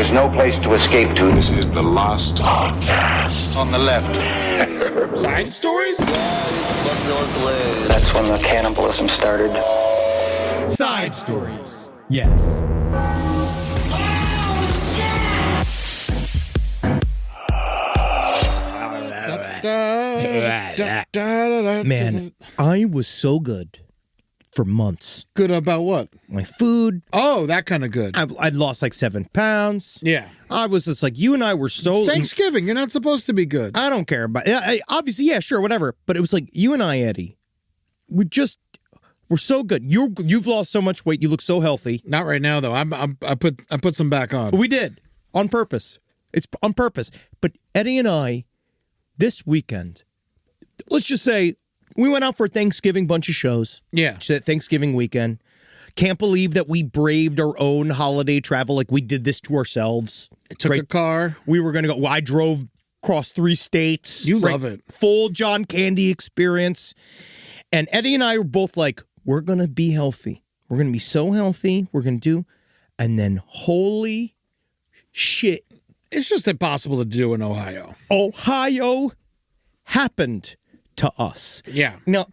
There's no place to escape to. This is the last podcast. On the left. Side stories? That's when the cannibalism started. Side stories. Yes. Man, I was so good for months. Good about what? My food. Oh, that kind of good. I'd lost like 7 pounds. Yeah. I was just like, you and I were so... It's Thanksgiving. You're not supposed to be good. I don't care about... obviously, yeah, sure, whatever. But it was like, you and I, Eddie, we're so good. You've lost so much weight. You look so healthy. Not right now, though. I put some back on. We did. On purpose. It's on purpose. But Eddie and I, this weekend, let's just say, we went out for a Thanksgiving bunch of shows. Yeah. Thanksgiving weekend. Can't believe that we braved our own holiday travel like we did this to ourselves. I took a car. We were going to go. Well, I drove across 3 states. You love it. Full John Candy experience. And Eddie and I were both like, we're going to be healthy. We're going to be so healthy. We're going to do. And then holy shit. It's just impossible to do in Ohio. Ohio happened to us. Yeah. Now,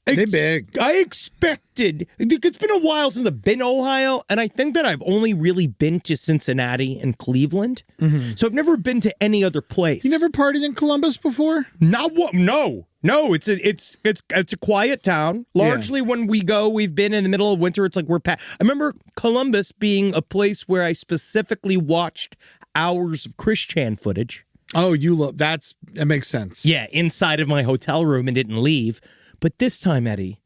They big. I expected, it's been a while since I've been to Ohio, and I think that I've only really been to Cincinnati and Cleveland. Mm-hmm. So I've never been to any other place. You never partied in Columbus before? Not what? No, it's a quiet town. Largely when we go, we've been in the middle of winter. It's like I remember Columbus being a place where I specifically watched hours of Chris Chan footage. Oh, that makes sense. Yeah, inside of my hotel room and didn't leave. But this time, Eddie,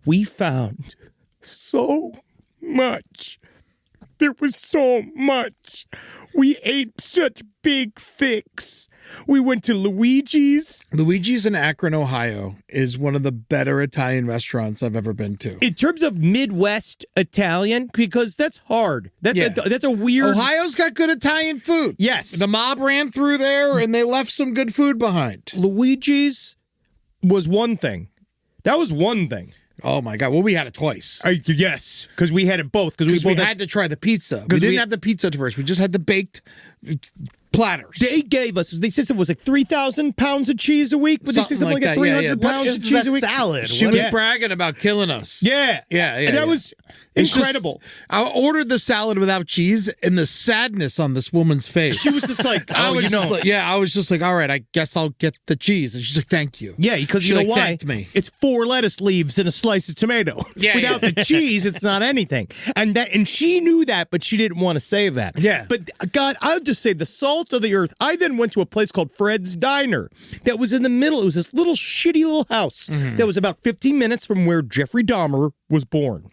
we found so much. There was so much. We ate such big fix. We went to Luigi's. Luigi's in Akron, Ohio is one of the better Italian restaurants I've ever been to. In terms of Midwest Italian, because that's hard. That's a weird... Ohio's got good Italian food. Yes. The mob ran through there and they left some good food behind. Luigi's was one thing. That was one thing. Oh, my God. Well, we had it twice. Yes, because we had it both. Because we had to try the pizza. We didn't have the pizza at first. We just had the baked platters. They gave us, they said it was like 3,000 pounds of cheese a week. Would they say something like that? 300 pounds of cheese a week? Salad. She was bragging about killing us. Yeah. And that was incredible. I ordered the salad without cheese, and the sadness on this woman's face. She was just like, I was just like, all right, I guess I'll get the cheese. And she's like, thank you. Yeah, because you know why? Thanked me. It's 4 lettuce leaves and a slice of tomato. Yeah, Without the cheese, it's not anything. And she knew that, but she didn't want to say that. Yeah. But God, I'll just say the salt of the earth. I then went to a place called Fred's Diner that was in the middle. It was this little shitty little house that was about 15 minutes from where Jeffrey Dahmer was born.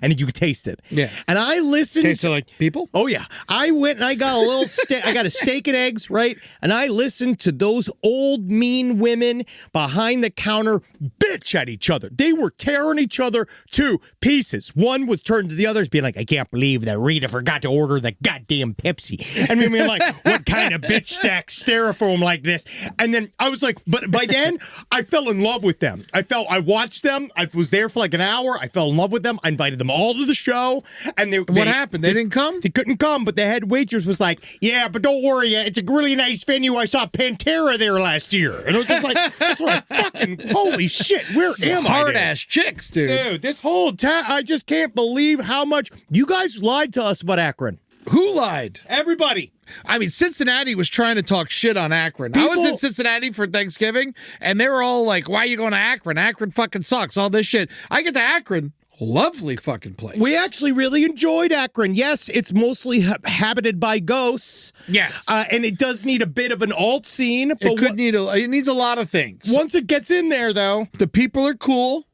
And you could taste it. Yeah. And I listened. Tasted like people? Oh, yeah. I went and I got a little steak. I got a steak and eggs, right? And I listened to those old mean women behind the counter bitch at each other. They were tearing each other to pieces. One was turned to the others being like, I can't believe that Rita forgot to order the goddamn Pepsi. And we were like, what kind of bitch stack styrofoam like this? And then I was like, but by then I fell in love with them. I watched them. I was there for like an hour. I fell in love with them. I invited them all to the show, and what happened? They didn't come? They couldn't come, but the head waitress was like, yeah, but don't worry, it's a really nice venue. I saw Pantera there last year. And it was just like, that's what I fucking, holy shit, where am I? Hard-ass chicks, dude. Dude, this whole town, I just can't believe how much, you guys lied to us about Akron. Who lied? Everybody. I mean, Cincinnati was trying to talk shit on Akron. I was in Cincinnati for Thanksgiving, and they were all like, why are you going to Akron? Akron fucking sucks, all this shit. I get to Akron. Lovely fucking place. We actually really enjoyed Akron. Yes, it's mostly habited by ghosts. Yes. And it does need a bit of an alt scene. But it needs a lot of things. Once it gets in there, though. The people are cool.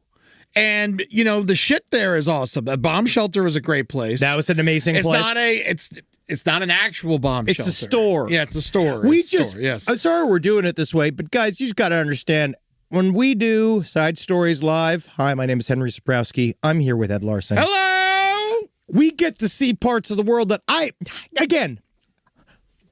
And, the shit there is awesome. The bomb shelter was a great place. That was an amazing place. It's not an actual bomb shelter. It's a store. Yeah, it's a store. Yes. I'm sorry we're doing it this way, but guys, you just got to understand. When we do Side Stories Live, hi, my name is Henry Saprowski. I'm here with Ed Larson. Hello! We get to see parts of the world that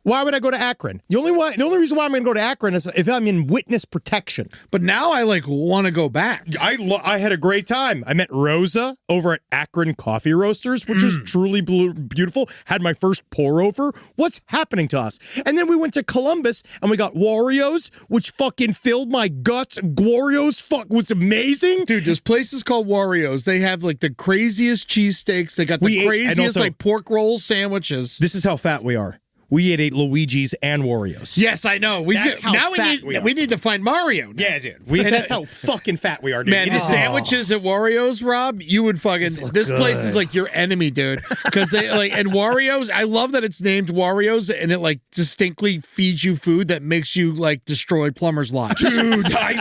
Why would I go to Akron? The only reason why I'm going to go to Akron is if I'm in witness protection. But now I want to go back. I had a great time. I met Rosa over at Akron Coffee Roasters, which is truly beautiful. Had my first pour over. What's happening to us? And then we went to Columbus and we got Wario's, which fucking filled my guts. Wario's was amazing. Dude, there's places called Wario's. They have like the craziest cheesesteaks. They got the craziest like pork roll sandwiches. This is how fat we are. We ate Luigi's and Wario's. Yes, I know. We need to find Mario. Yeah, dude. That's how fucking fat we are, dude. Man, the sandwiches at Wario's, Rob, you would fucking. This place is like your enemy, dude. Because they and Wario's. I love that it's named Wario's, and it like distinctly feeds you food that makes you like destroy plumbers' lives. Dude, I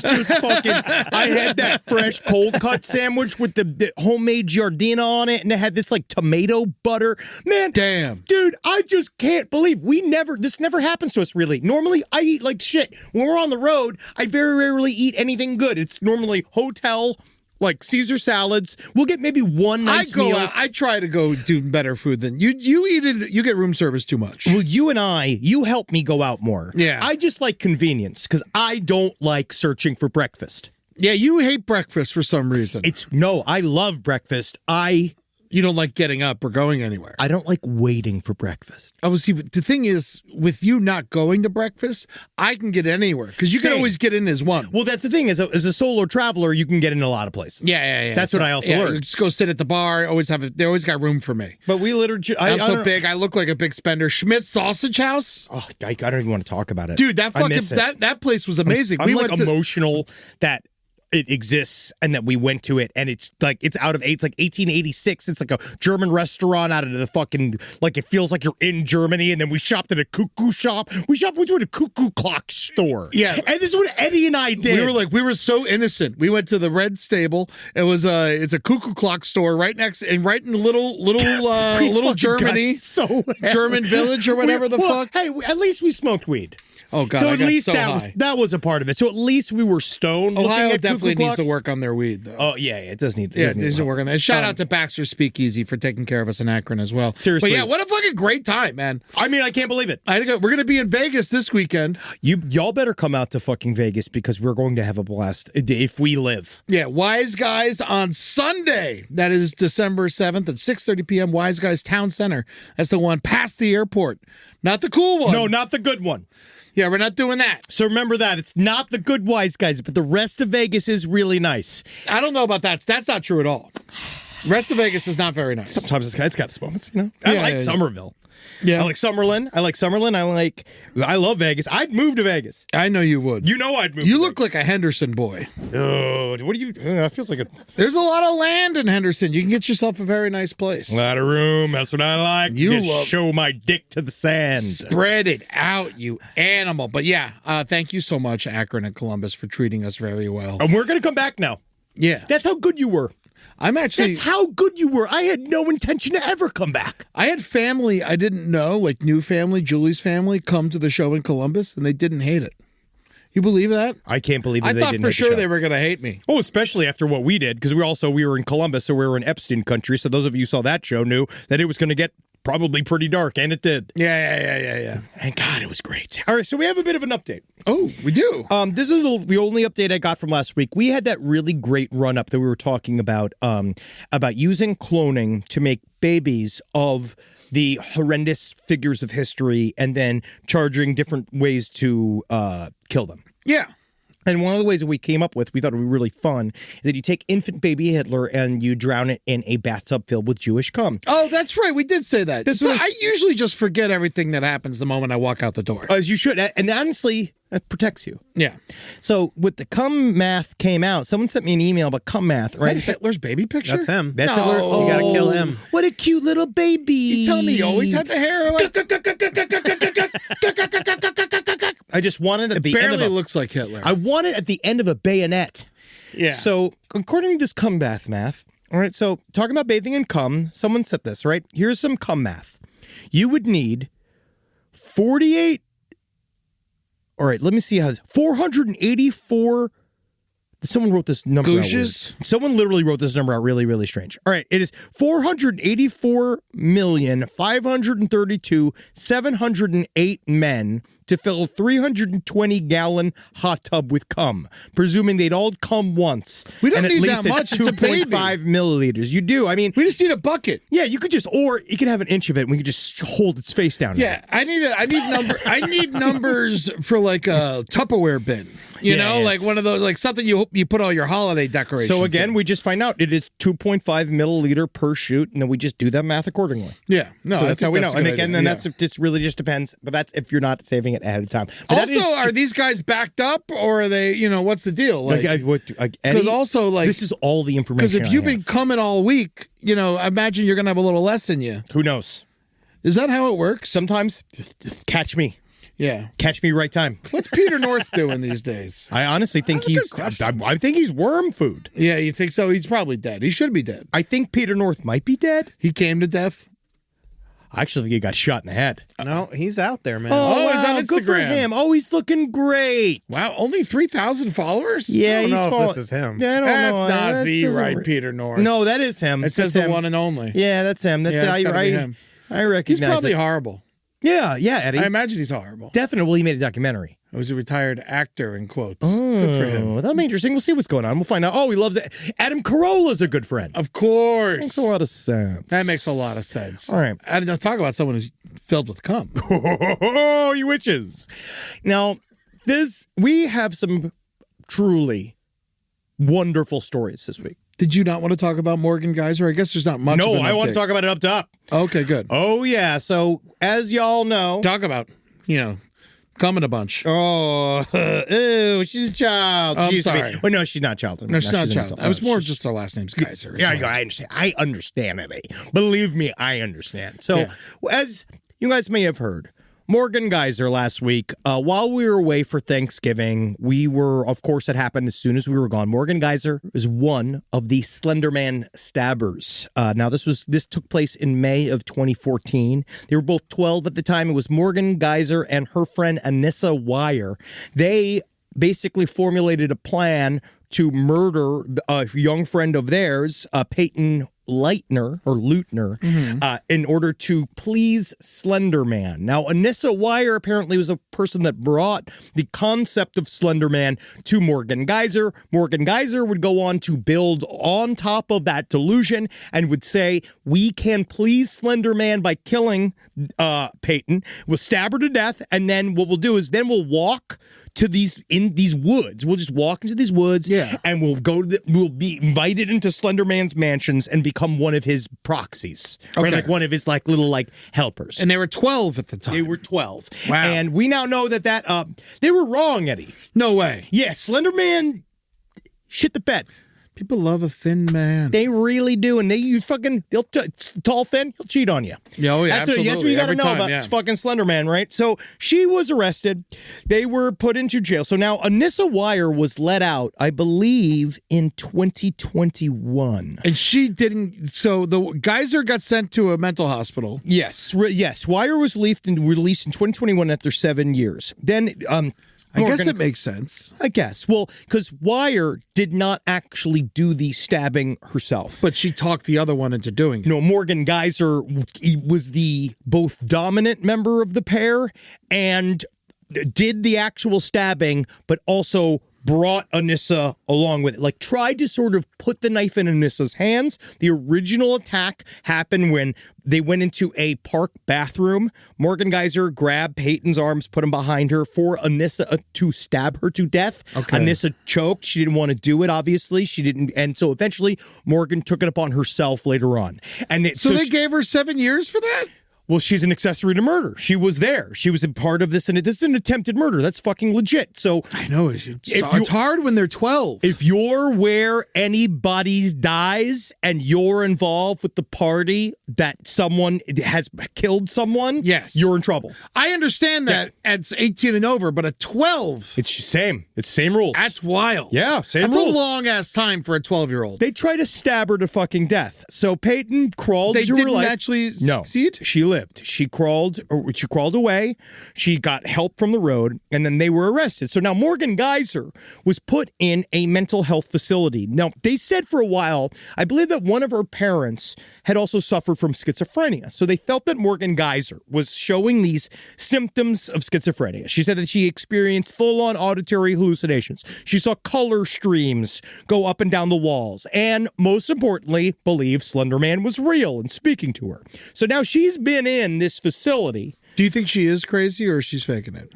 had that fresh cold cut sandwich with the homemade giardina on it, and it had this like tomato butter. Man, damn, dude, I just can't believe. This never happens to us, really. Normally, I eat like shit. When we're on the road, I very rarely eat anything good. It's normally hotel, like Caesar salads. We'll get maybe one nice meal. I try to go do better food than you. You eat it. You get room service too much. Well, you help me go out more. Yeah. I just like convenience because I don't like searching for breakfast. Yeah, you hate breakfast for some reason. I love breakfast. You don't like getting up or going anywhere. I don't like waiting for breakfast. Oh, see, the thing is, with you not going to breakfast, I can get anywhere because you can always get in as one. Well, that's the thing. As a solo traveler, you can get in a lot of places. Yeah. That's what I also learned. You just go sit at the bar. They always got room for me. But we literally, I'm so big. I look like a big spender. Schmidt's Sausage House. Oh, I don't even want to talk about it, dude. That place was amazing. I'm emotional that it exists and that we went to it and it's like 1886. It's like a German restaurant out of the fucking, like it feels like you're in Germany. And then we shopped at a cuckoo shop. We went to a cuckoo clock store. Yeah. And this is what Eddie and I did. We were so innocent. We went to the Red Stable. It's a cuckoo clock store right in the little Germany. So German village or whatever fuck. Hey, at least we smoked weed. Oh God! So at least high. that was a part of it. So at least we were stoned. Ohio definitely needs to work on their weed, though. Oh yeah, it does need. It needs to work on that. Shout out to Baxter Speakeasy for taking care of us in Akron as well. Seriously, but yeah, what a fucking great time, man. I mean, I can't believe it. We're gonna be in Vegas this weekend. Y'all better come out to fucking Vegas because we're going to have a blast if we live. Yeah, Wise Guys on Sunday. That is December 7th at 6:30 p.m. Wise Guys Town Center. That's the one past the airport, not the cool one. No, not the good one. Yeah, we're not doing that. So remember that. It's not the good Wise Guys, but the rest of Vegas is really nice. I don't know about that. That's not true at all. The rest of Vegas is not very nice. Sometimes it's got its moments, you know? I like Somerville. Yeah. I like Summerlin. I love Vegas. I'd move to Vegas. I know you would. You know I'd move You to look like a Henderson boy. Oh, what do you... that feels like a... There's a lot of land in Henderson. You can get yourself a very nice place. A lot of room. That's what I like. Show my dick to the sand. Spread it out, you animal. But yeah, thank you so much, Akron and Columbus, for treating us very well. And we're going to come back now. Yeah. That's how good you were. That's how good you were. I had no intention to ever come back. I had family I didn't know, like new family, Julie's family, come to the show in Columbus, and they didn't hate it. You believe that? I can't believe that I they thought didn't for hate sure the show. they were going to hate me. Oh, especially after what we did, because we were in Columbus, so we were in Epstein country. So those of you who saw that show knew that it was going to get probably pretty dark, and it did. Yeah. And God, it was great. All right, so we have a bit of an update. Oh, we do. This is the only update I got from last week. We had that really great run-up that we were talking about using cloning to make babies of the horrendous figures of history and then charging different ways to kill them. Yeah. And one of the ways that we came up with, we thought it would be really fun, is that you take infant baby Hitler and you drown it in a bathtub filled with Jewish cum. Oh, that's right. We did say that. I usually just forget everything that happens the moment I walk out the door. As you should. And honestly, that protects you. Yeah. So with the cum math came out, someone sent me an email about cum math, right? Is that Hitler's baby picture? That's him. That's Hitler. You got to kill him. What a cute little baby. You tell me he always had the hair like... I just wanted at the end of barely looks like Hitler. I want it at the end of a bayonet. Yeah. So according to this cum bath math, all right, so talking about bathing in cum, someone said this, right? Here's some cum math. You would need 48... All right, let me see how... 484 Someone wrote this number out weird. Gooshes? Someone literally wrote this number out really, really strange. All right, it is 484,532,708 men to fill a 320-gallon hot tub with cum, presuming they'd all come once. We don't and need at least that much. It's a baby. 2.5 milliliters. You do. I mean, We just need a bucket. yeah, you could just, or you could have an inch of it and we could just hold its face down. Yeah, I need numbers for like a Tupperware bin. You know, Yes. like one of those, like something you put all your holiday decorations. So again, in. we just find out it is 2.5 milliliter per shoot, and then we just do that math accordingly. Yeah, no, So I that's think how we know. a And good again, idea. then Yeah. that's just really just depends. But that's if you're not saving it ahead of time. But that Also, is- are these guys backed up, or are they? You know, what's the deal? Like, Eddie, because also, like, this is all the information. because if you've I been have. coming all week, you know, I imagine you're gonna have a little less in you. Who knows? Is that how it works? Sometimes catch me Yeah. right time. What's Peter North doing these days? I honestly think he's. I think he's worm food. Yeah, you think so? He's probably dead. He should be dead. I think Peter North might be dead. He came to death. I actually think he got shot in the head. No, he's out there, man. Oh, he's on good for Instagram. him. Oh, he's looking great. Wow, only 3,000 followers? Yeah, I don't he's know if fall- this is him. Yeah, I don't That's know. not That the doesn't right work. Peter North. No, that is him. It says That's the him. one and only. Yeah, that's him. That's Yeah, it's gotta be him. I recognize He's probably it. horrible. Yeah, Eddie. I imagine he's horrible. Definitely, he made a documentary. He was a retired actor, in quotes. Good for him. Oh, that'll be interesting. We'll see what's going on. We'll find out. Oh, he loves it. Adam Carolla's a good friend. Of course. Makes a lot of sense. That makes a lot of sense. All right. And to talk about someone who's filled with cum. Oh, you witches. Now, we have some truly wonderful stories this week. Did you not want to talk about Morgan Geyser? I guess there's not much. No, of an I want to update. talk about it up top. Okay, good. Oh, yeah. So, as y'all know. Talk about, coming a bunch. Oh, ew, she's a child. Oh, I'm She used to be- sorry. Well, no, she's not a child. No, she's not a an child. adult. I was No, more she's- just her last name's Geyser. It's Yeah, all right. I understand. I understand it. Believe me, I understand. So, Yeah. as you guys may have heard, Morgan Geyser last week, while we were away for Thanksgiving, of course, it happened as soon as we were gone. Morgan Geyser is one of the Slenderman Stabbers. Now, this took place in May of 2014. They were both 12 at the time. It was Morgan Geyser and her friend Anissa Wire. They basically formulated a plan to murder a young friend of theirs, Peyton Leutner, in order to please Slenderman. Now, Anissa Wire apparently was the person that brought the concept of Slenderman to Morgan Geyser. Morgan Geyser would go on to build on top of that delusion and would say, we can please Slenderman by killing Peyton. We'll stab her to death, and then what we'll do is then we'll walk to these woods. We'll just walk into these woods, and we'll be invited into Slenderman's mansions and become one of his proxies, or Okay. like one of his like little helpers. And they were 12 at the time. They were 12. Wow. And we now know that they were wrong, Eddie. No way. Yeah, Slenderman shit the bed. People love a thin man. They really do, and they'll tall, thin, he'll cheat on you. Yeah, oh, yeah, That's what you absolutely. got to Every know time, about yeah. this fucking Slenderman, right? So she was arrested. They were put into jail. So now Anissa Wire was let out, I believe, in 2021. And she didn't. So the Geyser got sent to a mental hospital. Yes. Wire was released in 2021 after 7 years. Then I guess it makes sense. I guess. Well, because Wire did not actually do the stabbing herself. But she talked the other one into doing it. No, Morgan Geyser was the both dominant member of the pair and did the actual stabbing, but also brought Anissa along with it. Like, tried to sort of put the knife in Anissa's hands. The original attack happened when they went into a park bathroom. Morgan Geyser grabbed Peyton's arms, put him behind her for Anissa to stab her to death. Okay. Anissa choked. She didn't want to do it, obviously. She didn't. And so eventually, Morgan took it upon herself later on. And So they gave her 7 years for that? Well, she's an accessory to murder. She was there. She was a part of this, and this is an attempted murder. That's fucking legit. So I know. It's hard when they're 12. if you're where anybody dies and you're involved with the party that someone has killed someone, Yes. you're in trouble. I understand that at 18 and over, but at 12, It's same. It's same rules. that's wild. Yeah, same That's rules. a long-ass time for a 12-year-old. They try to stab her to fucking death. So Peyton crawled They to her didn't life. actually No. succeed? She lived. She crawled away. She got help from the road, and then they were arrested. So now Morgan Geyser was put in a mental health facility. Now, they said for a while, I believe that one of her parents had also suffered from schizophrenia. So they felt that Morgan Geyser was showing these symptoms of schizophrenia. She said that she experienced full-on auditory hallucinations. She saw color streams go up and down the walls. And most importantly, believed Slenderman was real and speaking to her. So now she's been in this facility. Do you think she is crazy or she's faking it?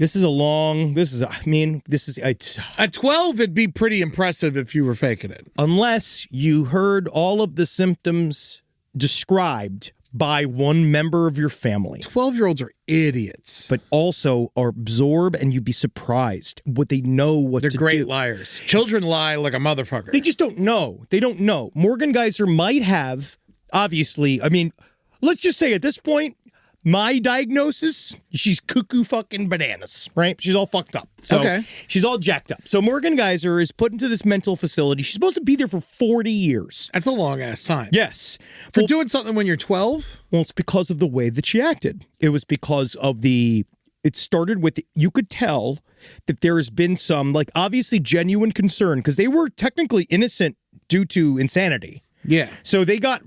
At 12, it'd be pretty impressive if you were faking it. Unless you heard all of the symptoms described by one member of your family. 12-year-olds are idiots. But also are absorb, and you'd be surprised what they know what They're to do. great liars. Children lie like a motherfucker. They just don't know. They don't know. Morgan Geyser might have, obviously, let's just say at this point, my diagnosis, she's cuckoo fucking bananas, right? She's all fucked up. So okay. She's all jacked up. So Morgan Geyser is put into this mental facility. She's supposed to be there for 40 years. That's a long-ass time. Yes. For doing something when you're 12? Well, it's because of the way that she acted. It was because of it started with, you could tell that there has been some, obviously genuine concern, because they were technically innocent due to insanity. Yeah. So they got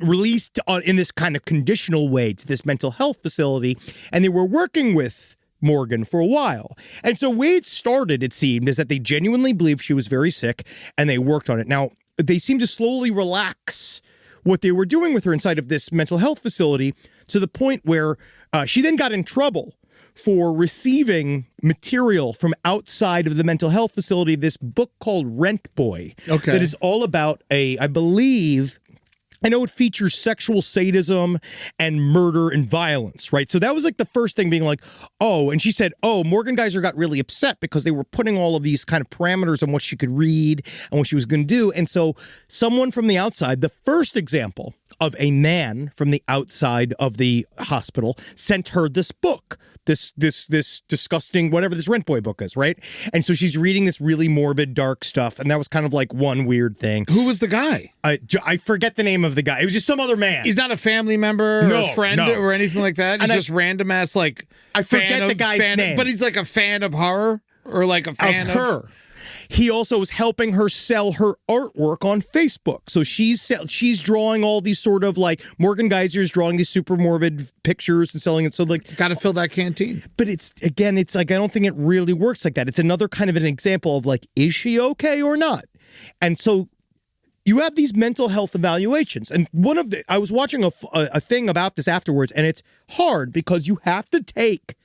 released in this kind of conditional way to this mental health facility, and they were working with Morgan for a while. And so the way it started, it seemed, is that they genuinely believed she was very sick, and they worked on it. Now, they seemed to slowly relax what they were doing with her inside of this mental health facility to the point where she then got in trouble for receiving material from outside of the mental health facility, this book called Rent Boy. Okay. That is all about I know it features sexual sadism and murder and violence, right? So that was the first thing being and she said, Morgan Geyser got really upset because they were putting all of these kind of parameters on what she could read and what she was going to do. And so someone from the outside, the first example of a man from the outside of the hospital, sent her this book. This disgusting, whatever this Rent Boy book is, right? And so she's reading this really morbid, dark stuff, and that was kind of one weird thing. Who was the guy? I forget the name of the guy. It was just some other man. He's not a family member or a friend or anything like that? He's just random ass, I forget the guy's name. But he's a fan of horror or a fan of her. He also was helping her sell her artwork on Facebook. So she's drawing all these sort of Morgan Geyser's drawing these super morbid pictures and selling it. So got to fill that canteen. But it's I don't think it really works like that. It's another kind of an example of is she okay or not? And so you have these mental health evaluations. And I was watching a thing about this afterwards, and it's hard because you have to take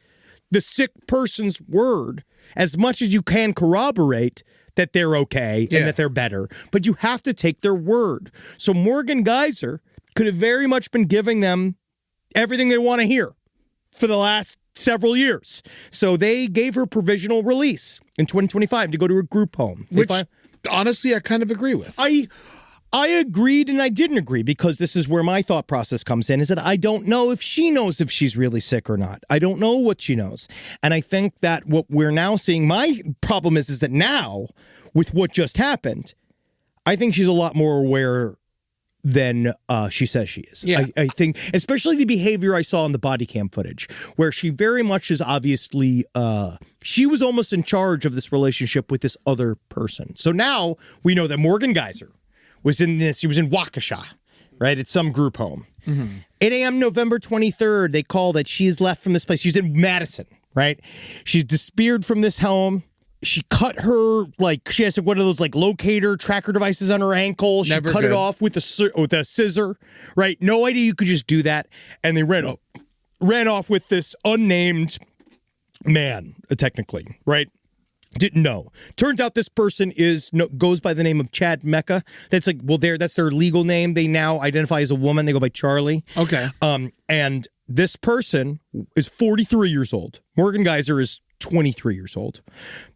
the sick person's word as much as you can corroborate that they're okay and that they're better, but you have to take their word. So Morgan Geyser could have very much been giving them everything they want to hear for the last several years. So they gave her provisional release in 2025 to go to a group home. Which, honestly, I kind of agree with. I agreed and I didn't agree, because this is where my thought process comes in, is that I don't know if she knows if she's really sick or not. I don't know what she knows. And I think that what we're now seeing, my problem is that now, with what just happened, I think she's a lot more aware than she says she is. Yeah. I think, especially the behavior I saw in the body cam footage, where she very much is obviously, she was almost in charge of this relationship with this other person. So now we know that Morgan Geyser was in Waukesha, right? At some group home. Mm-hmm. 8 a.m. November 23rd, they call that she's left from this place. She's in Madison, right? She's disappeared from this home. She cut her, she has one of those locator tracker devices on her ankle. She cut it off with a scissor, right? No idea you could just do that. And they ran off with this unnamed man, technically, right? Didn't know. Turns out this person goes by the name of Chad Mecca. That's that's their legal name. They now identify as a woman. They go by Charlie. Okay. And this person is 43 years old. Morgan Geyser is 23 years old.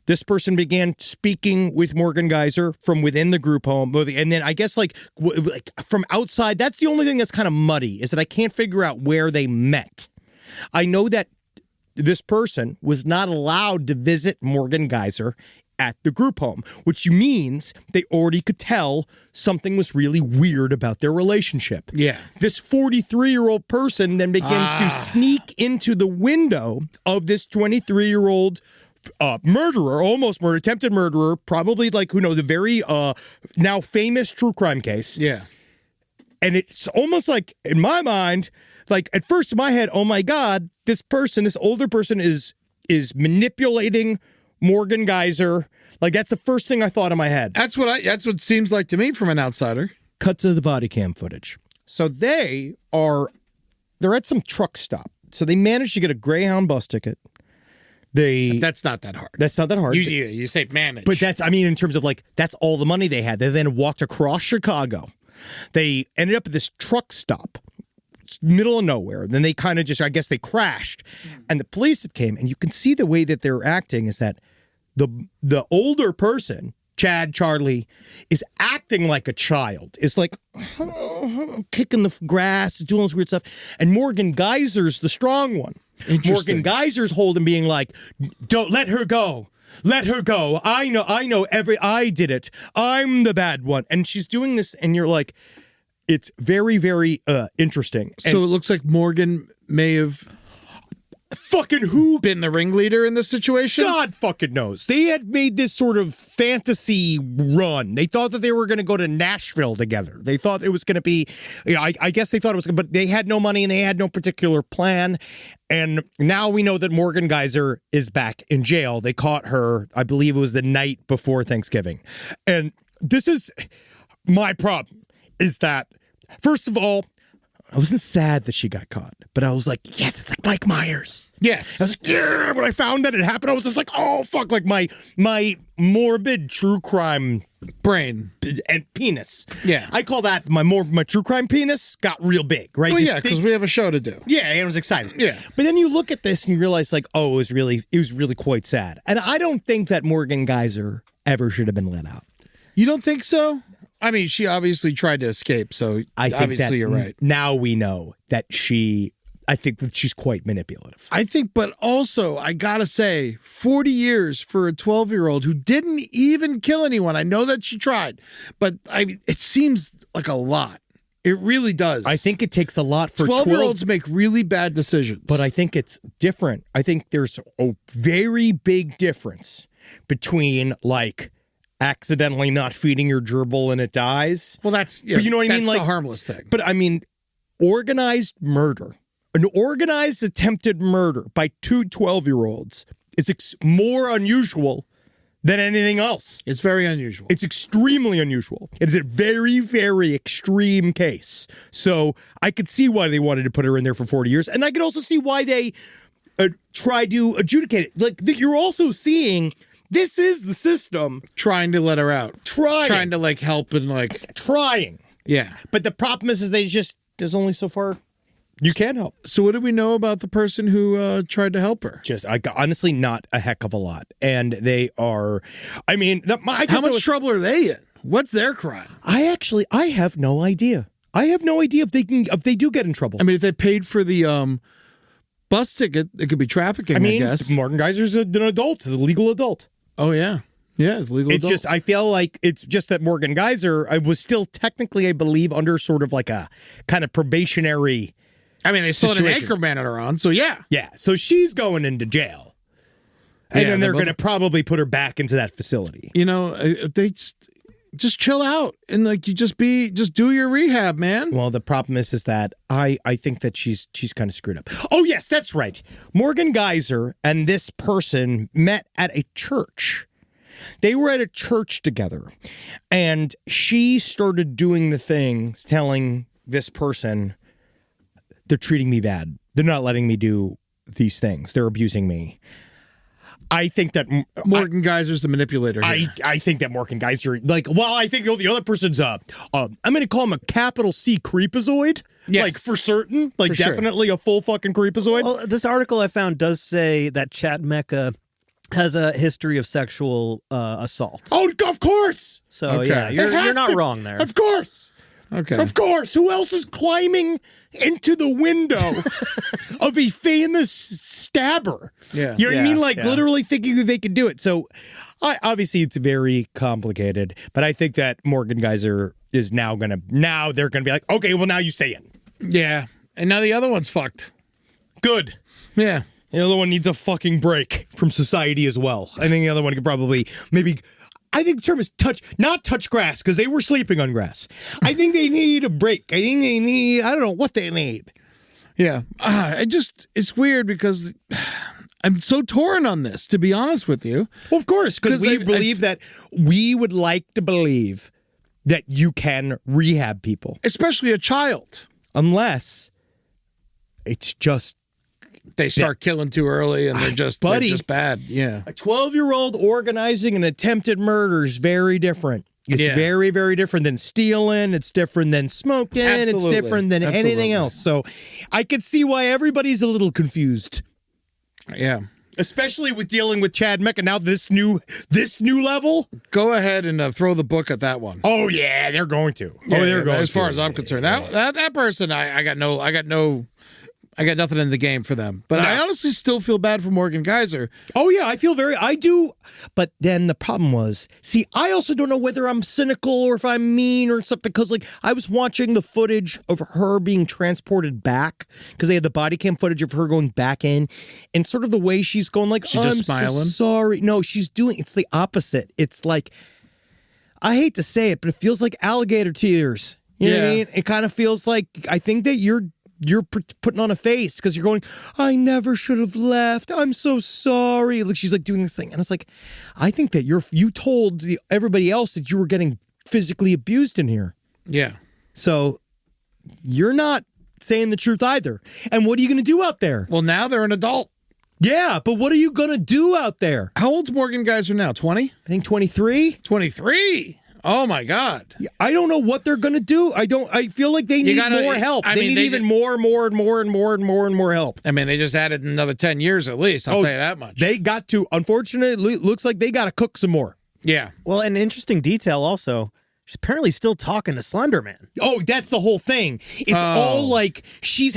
This person began speaking with Morgan Geyser from within the group home. And then I guess from outside, that's the only thing that's kind of muddy, is that I can't figure out where they met. I know that this person was not allowed to visit Morgan Geyser at the group home, which means they already could tell something was really weird about their relationship. Yeah. This 43-year-old person then begins to sneak into the window of this 23-year-old murderer, almost murder, attempted murderer, probably like, the very now famous true crime case. Yeah. And it's almost like, in my mind, like at first in my head, oh my God, this older person is manipulating Morgan Geyser. Like that's the first thing I thought in my head. That's what it seems like to me from an outsider. Cut to the body cam footage. So they're at some truck stop. So they managed to get a Greyhound bus ticket. That's not that hard. That's not that hard. You say manage. But in terms of like, that's all the money they had. They then walked across Chicago. They ended up at this truck stop, middle of nowhere. Then they kind of I guess they crashed. And the police had came, and you can see the way that they're acting is that the older person, Charlie, is acting like a child. It's like kicking the grass, doing this weird stuff. And Morgan Geyser's the strong one. Morgan Geyser's holding, being like, don't let her go. Let her go. I know I did it. I'm the bad one. And she's doing this, and you're like, it's very, very interesting. So it looks like Morgan may have fucking who been the ringleader in this situation? God fucking knows. They had made this sort of fantasy run. They thought that they were going to go to Nashville together. They thought it was going to be, I guess they thought it was, but they had no money and they had no particular plan. And now we know that Morgan Geyser is back in jail. They caught her, I believe it was the night before Thanksgiving. And this is my problem, is that, first of all, I wasn't sad that she got caught, but I was like, yes, it's like Mike Myers. Yes. I was like, yeah, when I found that it happened, I was just like, oh, fuck, like my morbid true crime brain and penis. Yeah. I call that my true crime penis got real big, right? Well, yeah, because we have a show to do. Yeah, and I was excited. Yeah. But then you look at this and you realize like, oh, it was really quite sad. And I don't think that Morgan Geyser ever should have been let out. You don't think so? I mean, she obviously tried to escape, so I think obviously you're right. Now we know that I think that she's quite manipulative. I think, but also, I gotta say, 40 years for a 12-year-old who didn't even kill anyone. I know that she tried, but it seems like a lot. It really does. I think it takes a lot for 12-year-olds make really bad decisions. But I think it's different. I think there's a very big difference between like accidentally not feeding your gerbil and it dies. Well, that's, but you know what I mean? Like a harmless thing. But I mean, organized murder, an organized attempted murder by two 12-year-olds is more unusual than anything else. It's very unusual. It's extremely unusual. It is a very, very extreme case. So I could see why they wanted to put her in there for 40 years. And I could also see why they tried to adjudicate it. Like, you're also seeing this is the system trying to let her out. Trying to like help and like trying. Yeah. But the problem is there's only so far you can help. So what do we know about the person who tried to help her? Honestly, not a heck of a lot. And they are, I mean, how much trouble are they in? What's their crime? I have no idea. I have no idea if they do get in trouble. I mean, if they paid for the bus ticket, it could be trafficking, I guess. Morgan Geyser's an adult. He's a legal adult. Oh, yeah. Yeah, it's legal adult. It's just, I feel like it's just that Morgan Geyser, I was still technically, I believe, under sort of like a kind of probationary I mean, they still had an anchor man on her on, so yeah. Yeah, so she's going into jail. And then they're going to probably put her back into that facility. You know, they just chill out and like you just do your rehab, man. Well, the problem is that I think that she's kind of screwed up. Oh, yes, that's right. Morgan Geyser and this person met at a church. They were at a church together, and she started doing the things, telling this person, they're treating me bad. They're not letting me do these things. They're abusing me. I think that Morgan Geyser's the manipulator here. I think that Morgan Geyser, I think the other person's I'm going to call him a capital C creepazoid. Yes. Like for certain, like for definitely a full fucking creepazoid. Well, this article I found does say that Chad Mecca has a history of sexual assault. Oh, of course. So yeah, you're not wrong there. Of course. Okay. Of course. Who else is climbing into the window of a famous stabber? Yeah. You know what I mean? Like literally thinking that they could do it. So Obviously, it's very complicated, but I think that Morgan Geyser is now they're gonna be like, okay, well, now you stay in. Yeah. And now the other one's fucked. Good. Yeah. The other one needs a fucking break from society as well. I think the other one could probably I think the term is not touch grass, because they were sleeping on grass. I think they need a break. I think they need, I don't know what they need. Yeah. It's weird because I'm so torn on this, to be honest with you. Well, of course, because we believe that we would like to believe that you can rehab people. Especially a child. Unless it's just they start killing too early and they're just bad. Yeah. A 12-year-old organizing an attempted murder is very different. It's very, very different than stealing. It's different than smoking. Absolutely. It's different than anything else. So I could see why everybody's a little confused. Yeah. Especially with dealing with Chad Mecca. Now this new level. Go ahead and throw the book at that one. Oh yeah, they're going to. Yeah, they're going. As far as I'm concerned, that person, I got nothing in the game for them. But I honestly still feel bad for Morgan Geyser. Oh yeah, I do. But then the problem was, I also don't know whether I'm cynical or if I'm mean or something, because I was watching the footage of her being transported back, because they had the body cam footage of her going back in, and sort of the way she's going, she's just smiling. So sorry. No, it's the opposite. It's like, I hate to say it, but it feels like alligator tears. You know what I mean? It kind of feels like, I think that you're putting on a face because you're going, I never should have left. I'm so sorry. She's doing this thing. And it's like, I think that you told everybody else that you were getting physically abused in here. Yeah. So you're not saying the truth either. And what are you going to do out there? Well, now they're an adult. Yeah, but what are you going to do out there? How old's Morgan Geyser now? 20? I think 23. 23? Oh my God! I don't know what they're gonna do. I feel like they need more help. They need even more help. I mean, they just added another 10 years at least. I'll tell you that much. They got to. Unfortunately, it looks like they got to cook some more. Yeah. Well, an interesting detail also. She's apparently still talking to Slenderman. Oh, that's the whole thing. It's all she's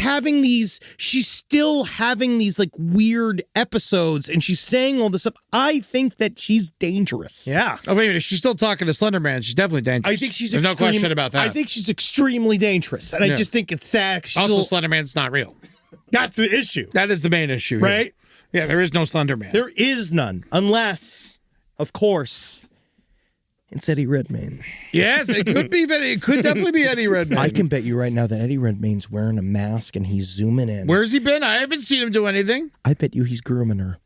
still having these weird episodes, and she's saying all this stuff. I think that she's dangerous. Yeah. Oh, wait a minute. She's still talking to Slenderman. She's definitely dangerous. I think she's There's no question about that. I think she's extremely dangerous, and I just think it's sad. Also, Slenderman's not real. That's the issue. That is the main issue. Right? Yeah, there is no Slenderman. There is none. Unless, of course, it's Eddie Redmayne. Yes, it could be. It could definitely be Eddie Redmayne. I can bet you right now that Eddie Redmayne's wearing a mask and he's zooming in. Where's he been? I haven't seen him do anything. I bet you he's grooming her.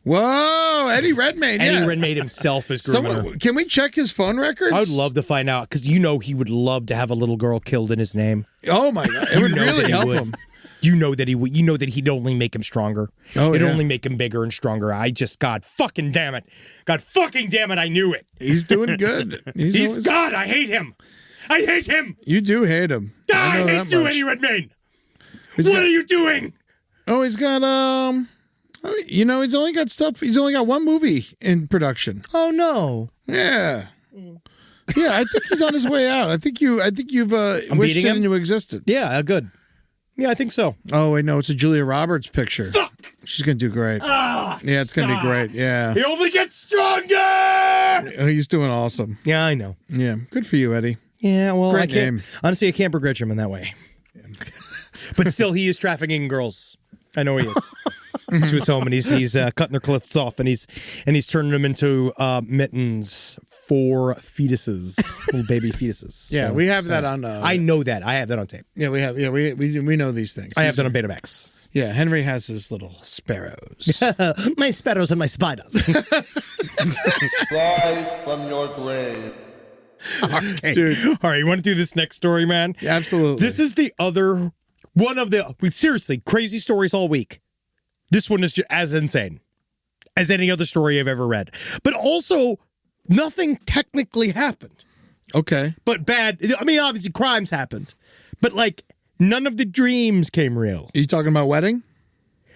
Whoa, Eddie Redmayne. Eddie Redmayne himself is grooming her. Can we check his phone records? I would love to find out, because he would love to have a little girl killed in his name. Oh my God, it would really help him. You know that he would. You know that he'd only make him stronger. It'd only make him bigger and stronger. God fucking damn it! I knew it. He's doing good. God, I hate him. I hate him. You do hate him. I hate you, Eddie Redmayne. What are you doing? Oh, he's got he's only got stuff. He's only got one movie in production. Oh no. Yeah. Yeah, I think he's on his way out. I think you've wished it into existence. Yeah, good. Yeah, I think so. Oh, wait, no, it's a Julia Roberts picture. Fuck! She's going to do great. Yeah, it's going to be great. Yeah. He only gets stronger! Oh, he's doing awesome. Yeah, I know. Yeah, good for you, Eddie. Yeah, well, Great name. Honestly, I can't begrudge him in that way. But still, he is trafficking girls. I know he is. To his home, and he's cutting their cliffs off, and he's turning them into mittens for fetuses, little baby fetuses. Yeah, we have that on. I know that. I have that on tape. Yeah, we have. Yeah, we know these things. I have that on Betamax. Yeah, Henry has his little sparrows. My sparrows and my spiders. Rise from your grave. Okay. Dude. All right, you want to do this next story, man? Yeah, absolutely. This is the other one of the seriously crazy stories all week. This one is just as insane as any other story I've ever read. But also, nothing technically happened. Okay. But bad. I mean, obviously, crimes happened. But, none of the dreams came real. Are you talking about wedding?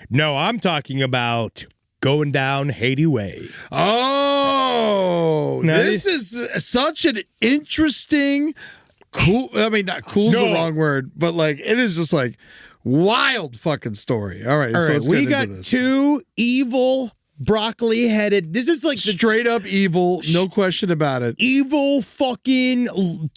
No, I'm talking about going down Haiti way. Oh, now, this is such an interesting, cool. I mean, not cool's the wrong word, but it is just wild fucking story. All right, so let's we get got into this. two evil broccoli headed. This is like the Straight up evil, no question about it. evil fucking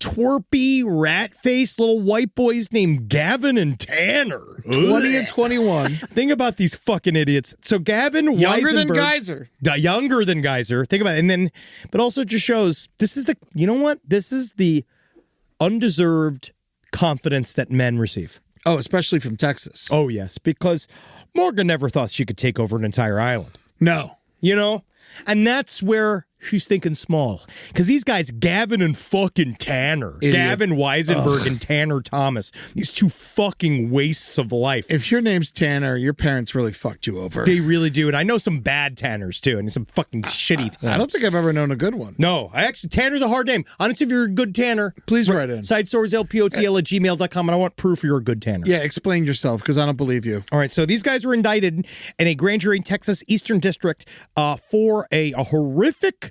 twerpy rat faced little white boys named Gavin and Tanner. 20 and 21. Think about these fucking idiots. So Gavin Younger than Weisenberg- Geyser. Younger than Geyser. Think about it. And then, but also just shows this is the, you know what? This is the undeserved confidence that men receive. Oh, especially from Texas. Oh, yes. Because Morgan never thought she could take over an entire island. No. You know? And that's where she's thinking small. Because these guys, Gavin and fucking Tanner. Idiot. Gavin Weisenberg and Tanner Thomas. These two fucking wastes of life. If your name's Tanner, your parents really fucked you over. They really do. And I know some bad Tanners, too. And some fucking shitty Tanners. I don't think I've ever known a good one. No, Tanner's a hard name. Honestly, if you're a good Tanner, Please write in. Side stories, lpotl@gmail.com, and I want proof you're a good Tanner. Yeah, explain yourself, because I don't believe you. All right, so these guys were indicted in a grand jury in Texas Eastern District for a horrific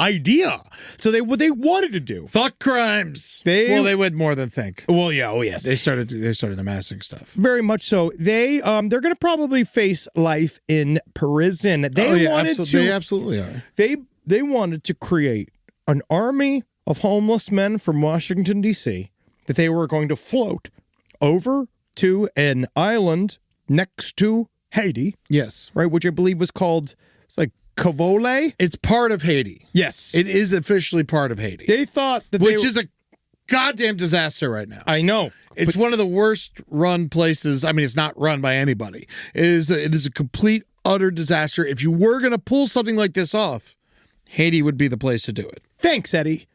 idea. So what they wanted to do. Thought crimes. They would more than think. Well, yeah, oh yes, They started amassing stuff. very much so. They're going to probably face life in prison. They They absolutely are. They wanted to create an army of homeless men from Washington, D.C. that they were going to float over to an island next to Haiti, Yes. right? Which I believe was called, it's like Cavole. It's part of Haiti. Yes. It is officially part of Haiti. They thought that Which is a goddamn disaster right now. I know. It's one of the worst run places. I mean, it's not run by anybody. It is a complete, utter disaster. If you were going to pull something like this off, Haiti would be the place to do it. Thanks, Eddie.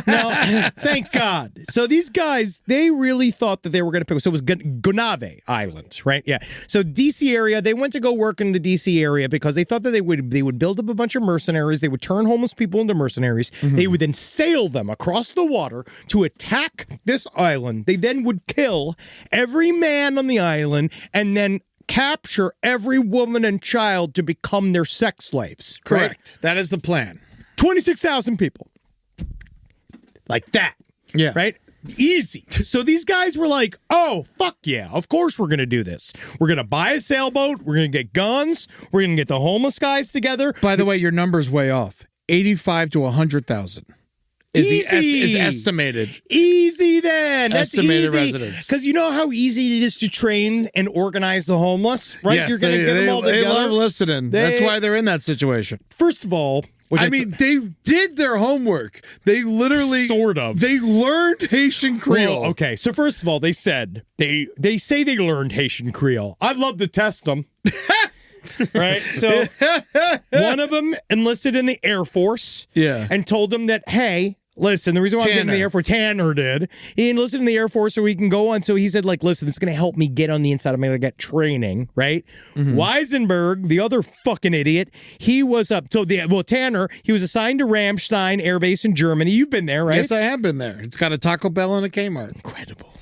Now, thank God. So these guys, they really thought that they were going to pick. So it was Gonave Island, right? Yeah. So DC area, they went to go work in the DC area because they thought that they would build up a bunch of mercenaries. They would turn homeless people into mercenaries. Mm-hmm. They would then sail them across the water to attack this island. They then would kill every man on the island and then capture every woman and child to become their sex slaves. Correct. Right? That is the plan. 26,000 people. Like that. Yeah. Right? Easy. So these guys were like, oh, fuck yeah. Of course we're going to do this. We're going to buy a sailboat. We're going to get guns. We're going to get the homeless guys together. By the way, your number's way off. 85 to 100,000 is estimated. Easy then. That's estimated easy. residents. Because you know how easy it is to train and organize the homeless, right? Yes, You're going to get them all together. They love listening. That's why they're in that situation. First of all, they did their homework. They literally sort of. They learned Haitian Creole. Well, okay, so first of all, they said they say they learned Haitian Creole. I'd love to test them. Right? So one of them enlisted in the Air Force. Yeah. And told them that, hey, listen, the reason why I'm getting in the Air Force, Tanner did. He enlisted in the Air Force so he can go on. So he said, like, listen, it's going to help me get on the inside. I'm going to get training, right? Mm-hmm. Weisenberg, the other fucking idiot, he was up. So, Tanner, he was assigned to Ramstein Air Base in Germany. You've been there, right? Yes, I have been there. It's got a Taco Bell and a Kmart. Incredible.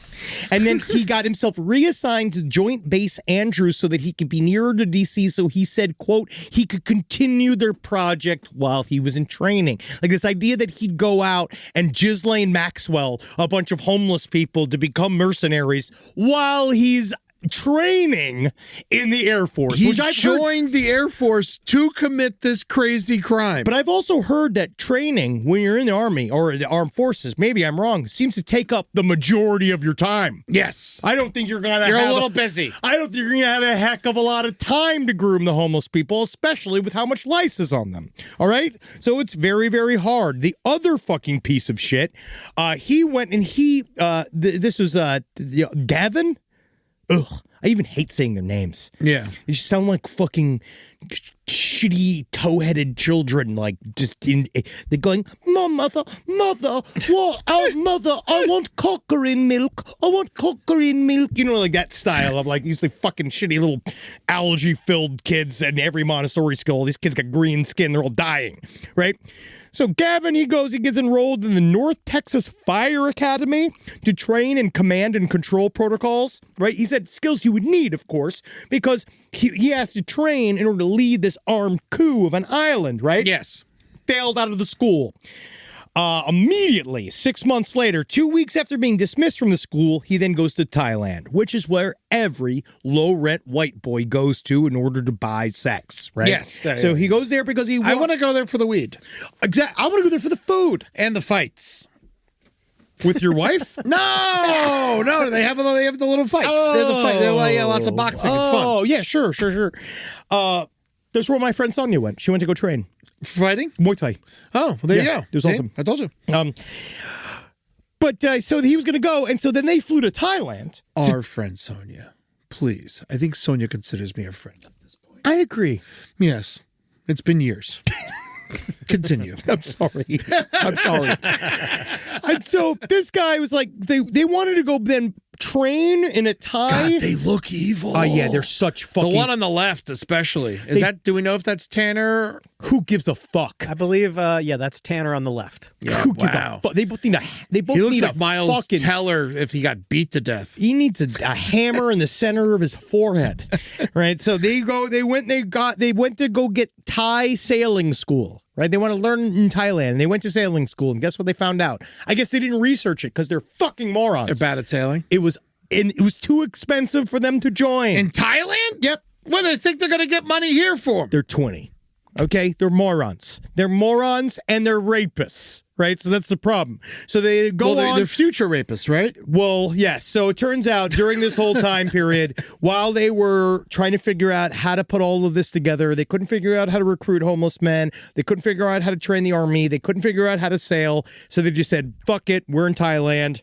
And then he got himself reassigned to Joint Base Andrews so that he could be nearer to D.C. So he said, quote, he could continue their project while he was in training. Like this idea that he'd go out and Ghislaine Maxwell a bunch of homeless people to become mercenaries while he's training in the Air Force. He which I've joined the Air Force to commit this crazy crime. But I've also heard that training when you're in the Army or the Armed Forces, maybe I'm wrong, seems to take up the majority of your time. Yes. I don't think you're going to You're a little busy. I don't think you're going to have a heck of a lot of time to groom the homeless people, especially with how much lice is on them. All right? So it's very, very hard. The other fucking piece of shit, he went and this was Gavin? Ugh, I even hate saying their names. Yeah. They just sound like fucking shitty, toe-headed children, like just they're going, mother, what? Oh, mother, I want cockering milk. I want cockering milk. You know, like that style of like these like, fucking shitty little algae-filled kids in every Montessori school. These kids got green skin. They're all dying, right? So Gavin, he gets enrolled in the North Texas Fire Academy to train in command and control protocols, right? He said skills he would need, of course, because he has to train in order to lead this armed coup of an island, right? Yes. Failed out of the school. Immediately, 6 months later, 2 weeks after being dismissed from the school, he then goes to Thailand, which is where every low-rent white boy goes to in order to buy sex, right? Yes. So he goes there because he I want to go there for the weed. Exactly. I want to go there for the food. And the fights. With your wife? No, they have the little fights. They have the fight. They're like, lots of boxing. It's fun. Oh, yeah, sure. That's where my friend Sonia went. She went to go train. Fighting? Muay Thai. Oh, well, there you go. It was See? awesome. I told you. But so he was going to go, and so then they flew to Thailand. Our friend Sonia. Please. I think Sonia considers me a friend at this point. I agree. Yes. It's been years. Continue. I'm sorry. And so this guy was like, they wanted to go then train in a Thai. God, they look evil. Oh, yeah, they're such fucking... The one on the left, especially. Do we know if that's Tanner? Who gives a fuck? I believe, that's Tanner on the left. Yeah, Who gives a fuck? They both need He looks need like a Miles fucking... Teller if he got beat to death. He needs a hammer in the center of his forehead, right? So they went to go get Thai sailing school, right? They want to learn in Thailand, and they went to sailing school, and guess what they found out? I guess they didn't research it because they're fucking morons. They're bad at sailing. It was too expensive for them to join. In Thailand? Yep. What do they think they're going to get money here for? They're 20. Okay? They're morons. They're morons and they're rapists, right? So that's the problem. So they go on. They're future rapists, right? Well, yes. So it turns out during this whole time period, while they were trying to figure out how to put all of this together, they couldn't figure out how to recruit homeless men. They couldn't figure out how to train the army. They couldn't figure out how to sail. So they just said, fuck it. We're in Thailand.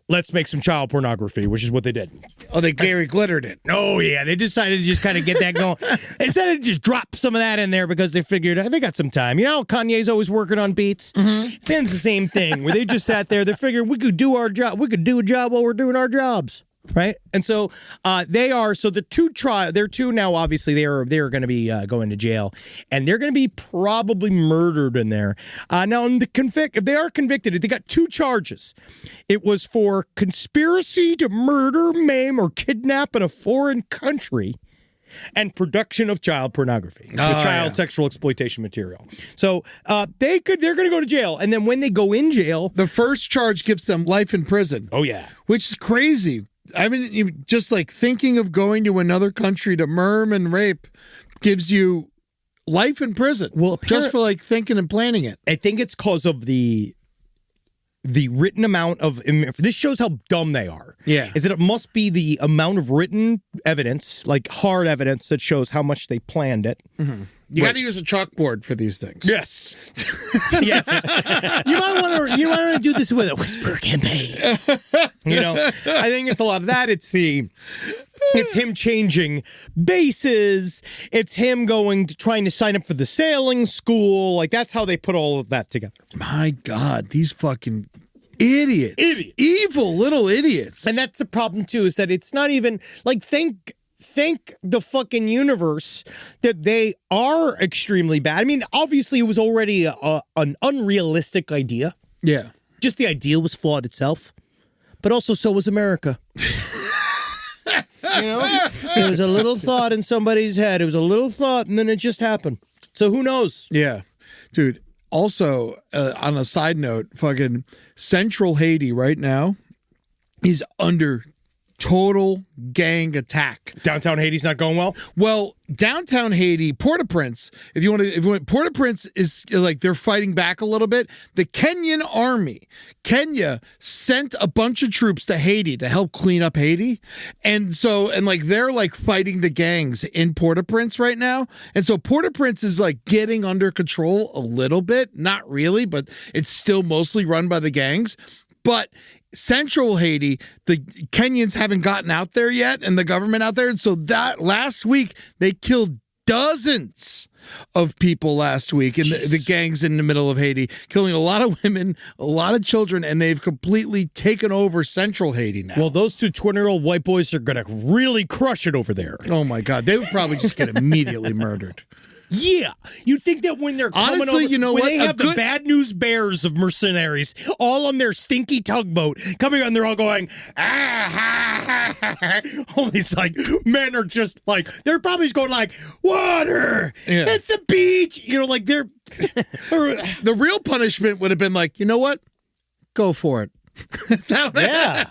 Let's make some child pornography, which is what they did. Oh, they Gary Glittered it. Oh, yeah. They decided to just kind of get that going. They decided to just drop some of that in there because they figured they got some time. You know, Kanye's always working on beats. Mm-hmm. It's the same thing where they just sat there. They figured we could do our job. We could do a job while we're doing our jobs. Right. And so they're two now, obviously, they're going to be going to jail, and they're going to be probably murdered in there. Now, they are convicted. They got 2 charges. It was for conspiracy to murder, maim, or kidnap in a foreign country, and production of child pornography, sexual exploitation material. So they're going to go to jail, and then when they go in jail, the first charge gives them life in prison. Oh yeah, which is crazy. I mean, just like thinking of going to another country to murder and rape gives you life in prison. Well, just for like thinking and planning it. I think it's because of the written amount of... This shows how dumb they are. Yeah. Is that it must be the amount of written evidence, like hard evidence, that shows how much they planned it. Mm-hmm. You got to use a chalkboard for these things. Yes. Yes. You might want to do this with a whisper campaign. I think it's a lot of that. It's him changing bases. It's him trying to sign up for the sailing school. Like, that's how they put all of that together. My God, these fucking idiots. Evil little idiots. And that's the problem, too, is that it's not even like, thank the fucking universe that they are extremely bad. I mean, obviously, it was already an unrealistic idea. Yeah. Just the idea was flawed itself. But also, so was America. There was a little thought in somebody's head. It was a little thought, and then it just happened. So who knows? Yeah. Dude, also, on a side note, fucking Central Haiti right now is under total gang attack. Downtown Haiti's not going well? Well, downtown Haiti, Port-au-Prince, Port-au-Prince is like, they're fighting back a little bit. The Kenyan army, Kenya sent a bunch of troops to Haiti to help clean up Haiti. And they're like fighting the gangs in Port-au-Prince right now. And so Port-au-Prince is like getting under control a little bit, not really, but it's still mostly run by the gangs. But Central Haiti, the Kenyans haven't gotten out there yet, and the government out there. And so that last week, they killed dozens of people last week in the gangs in the middle of Haiti, killing a lot of women, a lot of children, and they've completely taken over Central Haiti now. Well, those 2 20-year-old white boys are going to really crush it over there. Oh, my God. They would probably just get immediately murdered. Yeah, you think that when they're coming Honestly, over, you know when what? they A have the good- bad news bears of mercenaries all on their stinky tugboat coming on, they're all going, all these like men are just like, they're probably just going like, water, Yeah. it's the beach, you know, like they're The real punishment would have been like, you know what? Go for it. Yeah.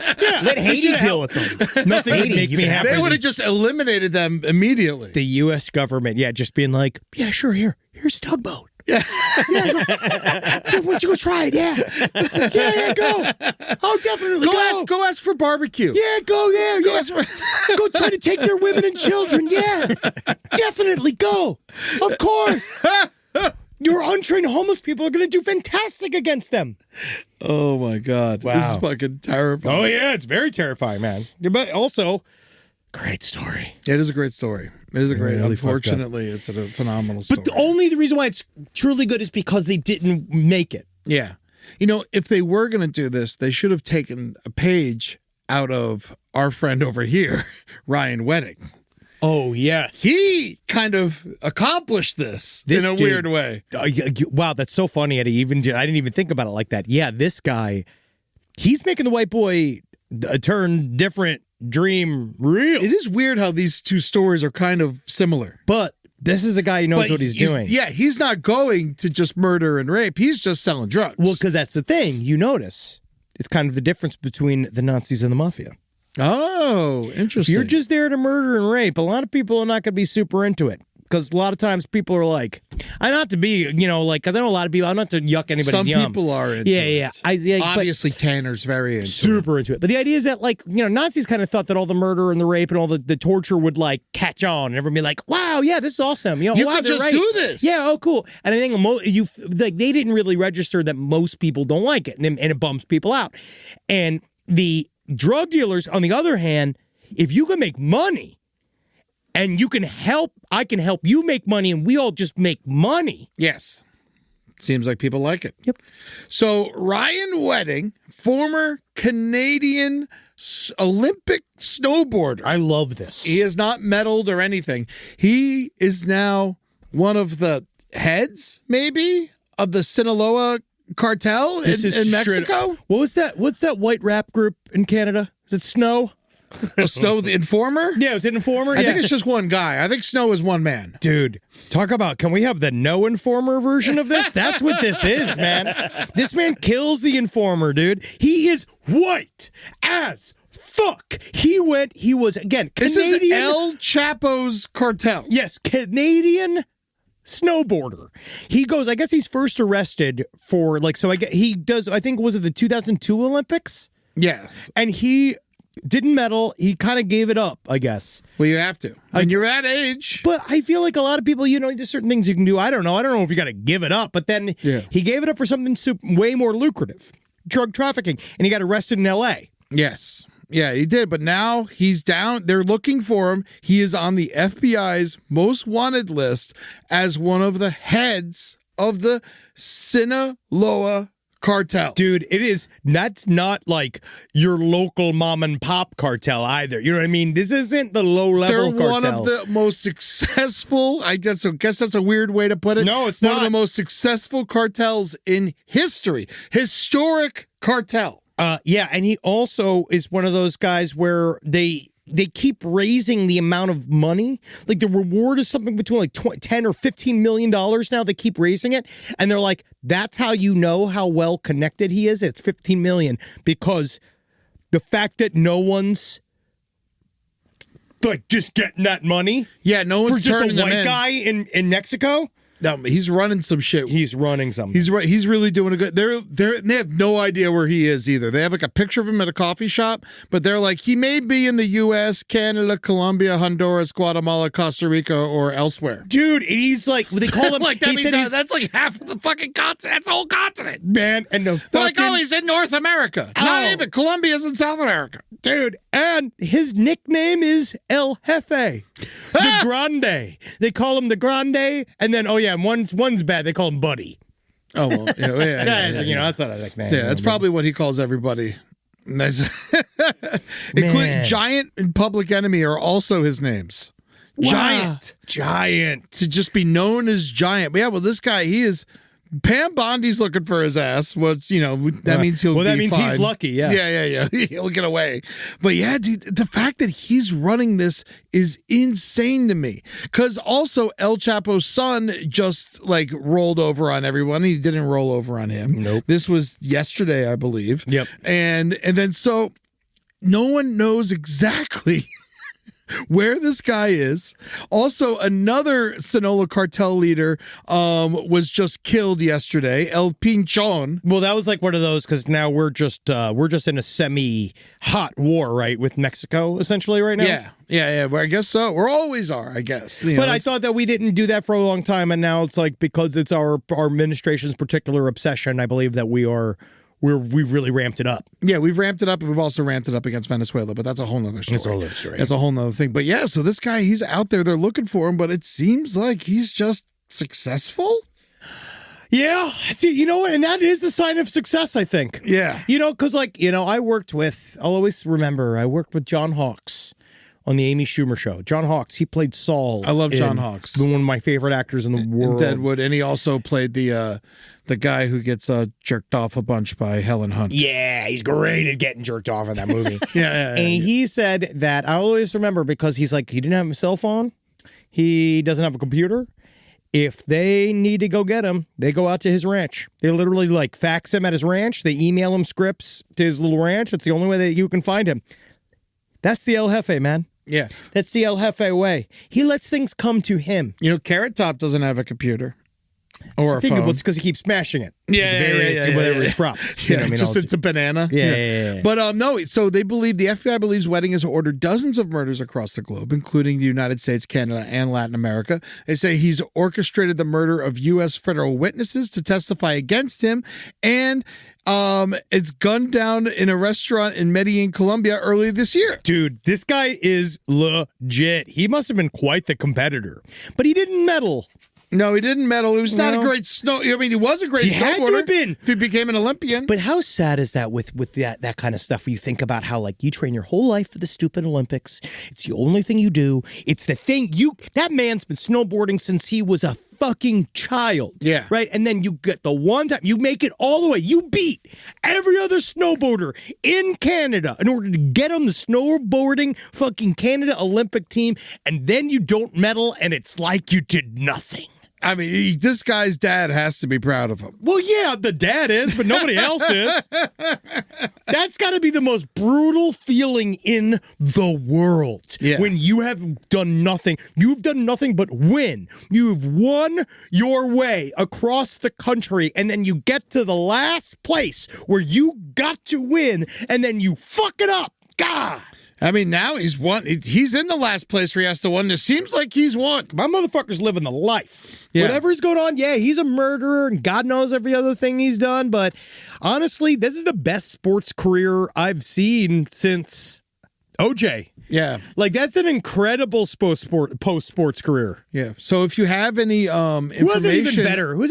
Let Haiti deal with them. nothing would Haiti, make you me can happy. They would have just eliminated them immediately. The U.S. government, just being like, yeah, sure, here's a tugboat. Yeah, why don't you go try it? Yeah, go. Oh, definitely Go ask for barbecue. Yeah, go there. Go Yeah, ask for- go try to take their women and children. Yeah, definitely go. Of course. Your untrained homeless people are going to do fantastic against them. Oh my God. This is Wow. fucking terrifying. Oh yeah, it's very terrifying, man. But also, great story. It is a great story. It is a great. Really fucked up. Unfortunately, it's a phenomenal story. But the reason why it's truly good is because they didn't make it. Yeah. You know, if they were going to do this, they should have taken a page out of our friend over here, Ryan Wedding. Oh yes, He kind of accomplished this in a dude- weird way. Wow, that's so funny, Eddie. I didn't even think about it like that. Yeah, this guy, he's making the white boy turn different, dream real. It is weird how these two stories are kind of similar. But this is a guy who knows But what he's doing. Yeah, he's not going to just murder and rape. He's just selling drugs. Well, because that's the thing. You notice it's kind of the difference between the Nazis and the mafia. Oh, If interesting. you're just there to murder and rape, a lot of people are not going to be super into it. Because a lot of times people are like, I not to be, because I know a lot of people, I'm not to yuck anybody's Some yum. people are into Yeah. it. But Obviously, Tanner's very into it. super into it. But the idea is that, Nazis kind of thought that all the murder and the rape and all the torture would, catch on. And everyone be like, wow, yeah, this is awesome. You wow, could they're just right. do this. Yeah, oh, cool. And I think they didn't really register that most people don't like it. And it bums people out. And the drug dealers, on the other hand, if you can make money and I can help you make money and we all just make money. Yes. Seems like people like it. Yep. So Ryan Wedding, former Canadian Olympic snowboarder. I love this. He has not medaled or anything. He is now one of the heads, maybe, of the Sinaloa cartel in Mexico. What's that white rap group in Canada? Is it Snow? Snow the Informer? Yeah, is it Informer? I think it's just one guy. I think Snow is one man. Dude, talk about, can we have the no informer version of this? That's what this is, man. This man kills the informer, dude. He is white as fuck. He was, again, This Canadian. is El Chapo's cartel. Yes, Canadian snowboarder. He goes, I guess he's first arrested for, I think, was it the 2002 Olympics? Yeah. And he didn't medal. He kind of gave it up, I guess. Well, you have to. When you're that age. But I feel like a lot of people, there's certain things you can do. I don't know if you got to give it up. But then he gave it up for something way more lucrative, drug trafficking, and he got arrested in L.A. Yes. Yeah, he did. But now he's down. They're looking for him. He is on the FBI's most wanted list as one of the heads of the Sinaloa cartel. Dude, that's not like your local mom and pop cartel either. You know what I mean? This isn't the low level They're cartel. one of the most successful, I guess that's a weird way to put it. No, it's one not. of the most successful cartels in history. Historic cartel. Yeah, and he also is one of those guys where they keep raising the amount of money. Like the reward is something between 10 or $15 million now. They keep raising it. And they're like, that's how you know how well connected he is. It's 15 million because the fact that no one's just getting that money. Yeah, no one's for just a turning them white in. guy in Mexico. No, he's running some shit. He's running something. He's right. He's really doing a good. They have no idea where he is either. They have a picture of him at a coffee shop, but they're like, he may be in the U.S., Canada, Colombia, Honduras, Guatemala, Costa Rica, or elsewhere. Dude, he's like, they call him Like that he means said he's- that's like half of the fucking continent. That's the whole continent. man, and the They're like, fucking oh, he's in North America. Not Oh. even. Colombia's in South America. dude, and his nickname is El Jefe, the Grande. They call him the Grande, and then and one's bad. They call him Buddy. Oh well, yeah. That's not a nickname. Yeah, that's probably what he calls everybody. Including Man. Giant and Public Enemy are also his names. Giant. To just be known as Giant. But yeah, well, this guy, he is. Pam Bondi's looking for his ass. Well, that means he'll. Well, that be means fine. he's lucky. Yeah. Yeah. He'll get away. But yeah, dude, the fact that he's running this is insane to me. Because also El Chapo's son just like rolled over on everyone. He didn't roll over on him. Nope. This was yesterday, I believe. Yep. And then so no one knows exactly where this guy is. Also, another Sinaloa cartel leader was just killed yesterday, El Pinchon. Well, that was like one of those because now we're just in a semi-hot war, right, with Mexico essentially right now. Yeah. Well, I guess so. We always are, I guess. But I thought that we didn't do that for a long time, and now it's like because it's our administration's particular obsession. I believe that we've really ramped it up. Yeah, we've ramped it up, and we've also ramped it up against Venezuela, but that's a whole nother story. It's a whole other story. That's a whole nother thing. But yeah, so this guy, he's out there. They're looking for him, but it seems like he's just successful. Yeah, see, you know what? And that is a sign of success, I think. Yeah. Because I'll always remember, I worked with John Hawkes on the Amy Schumer show. John Hawkes, he played Saul. I love John Hawkes. One of my favorite actors in the world. Deadwood, and he also played the guy who gets jerked off a bunch by Helen Hunt. Yeah, he's great at getting jerked off in that movie. Yeah. And he said that, I always remember, because he's like, he didn't have a cell phone. He doesn't have a computer. If they need to go get him, they go out to his ranch. They literally like fax him at his ranch. They email him scripts to his little ranch. That's the only way that you can find him. That's the El Jefe, man. Yeah. That's the El Jefe way. He lets things come to him. Carrot Top doesn't have a computer or a I think phone. it's because he keeps smashing it. Yeah. Whatever his props. You know what I mean? Just it's a banana. Yeah. But no, so the FBI believes Wedding has ordered dozens of murders across the globe, including the United States, Canada, and Latin America. They say he's orchestrated the murder of U.S. federal witnesses to testify against him, and it's gunned down in a restaurant in Medellin, Colombia earlier this year. Dude, this guy is legit. He must have been quite the competitor, but he didn't meddle. No, he didn't medal. He was not a great he was a great snowboarder. He had to have been. If he became an Olympian. But how sad is that with that kind of stuff where you think about how like you train your whole life for the stupid Olympics. It's the only thing you do. It's the thing that man's been snowboarding since he was a fucking child. Yeah. Right? And then you get the one time, you make it all the way. You beat every other snowboarder in Canada in order to get on the snowboarding fucking Canada Olympic team. And then you don't medal and it's like you did nothing. I mean, this guy's dad has to be proud of him. Well, yeah, the dad is, but nobody else is. That's got to be the most brutal feeling in the world. Yeah. When you have done nothing. You've done nothing but win. You've won your way across the country, and then you get to the last place where you got to win, and then you fuck it up. God. I mean, now he's won. He's in the last place where he has to win. It seems like he's won. My motherfucker's living the life. Yeah. Whatever's going on, yeah, he's a murderer, and God knows every other thing he's done. But honestly, this is the best sports career I've seen since OJ. Yeah. Like, that's an incredible post-sports career. Yeah. So if you have any information... Who has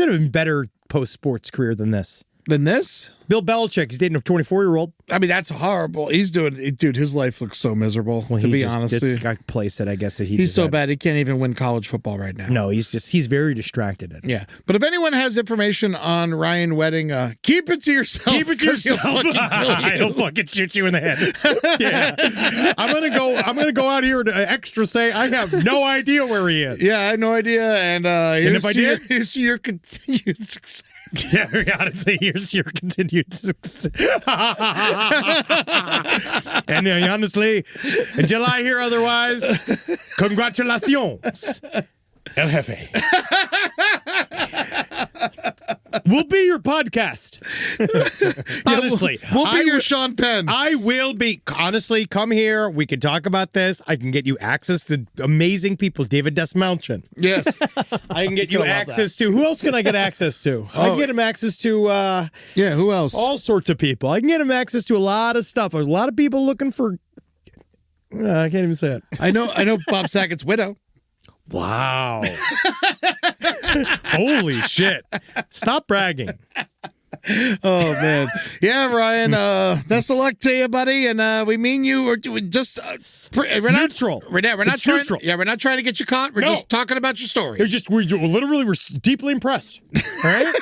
an even better post-sports career than this? Than this? Bill Belichick. He's dating a 24-year-old. I mean, that's horrible. Dude, his life looks so miserable, to be honest. This guy plays it, I guess, that he's so bad he can't even win college football right now. No, he's very distracted. Yeah. But if anyone has information on Ryan Wedding, keep it to yourself. Keep it to yourself. He'll fucking shoot you in the head. Yeah. I'm gonna go out here to extra say I have no idea where he is. Yeah, I had no idea. And if I did, here's to your continued success. Yeah, honestly, here's your continued success. And honestly, until I hear otherwise, congratulations, El Jefe. We'll be your podcast. Honestly. We'll be your Sean Penn. I will be. Honestly, come here. We can talk about this. I can get you access to amazing people. David Desmalchin. Yes. I can get you access to. Who else can I get access to? I can get him access to. Yeah, who else? All sorts of people. I can get him access to a lot of stuff. There's a lot of people looking for. I can't even say it. I know Bob Saget's widow. Wow. Holy shit. Stop bragging. Oh man, yeah, Ryan. Best of luck to you, buddy. And we mean you. Or just we're Neutral. We're not It's trying. neutral. Yeah, we're not trying to get you caught. We're No. just talking about your story. We're deeply impressed. All right?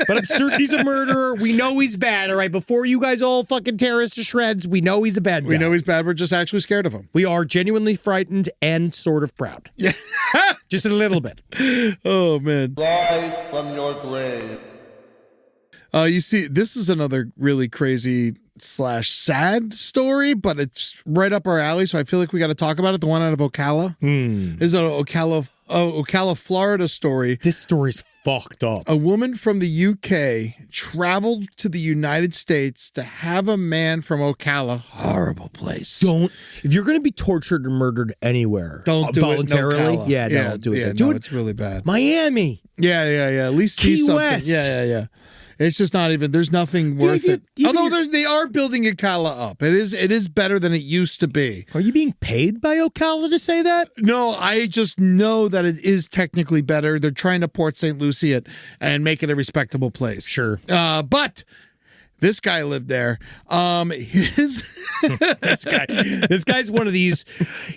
But I'm certain he's a murderer. We know he's bad, all right? Before you guys all fucking tear us to shreds, we know he's a bad guy. We know he's bad. We're just actually scared of him. We are genuinely frightened and sort of proud. Yeah. Just a little bit. Oh man. Rise from your grave. You see, this is another really crazy / sad story, but it's right up our alley, so I feel like we got to talk about it. The one out of Ocala. This is an Ocala, Florida story. This story's fucked up. A woman from the UK traveled to the United States to have a man from Ocala, horrible place. If you're going to be tortured or murdered anywhere, Don't do voluntarily. it in Ocala. Yeah, don't do it. Yeah, do no, it. it's really bad. Miami. Yeah. At least see Key something. West. Yeah. It's just not even. There's nothing worth it. Although they are building Ocala up. It is better than it used to be. Are you being paid by Ocala to say that? No, I just know that it is technically better. They're trying to Port St. Lucie it and make it a respectable place. Sure. But this guy lived there. This guy's one of these.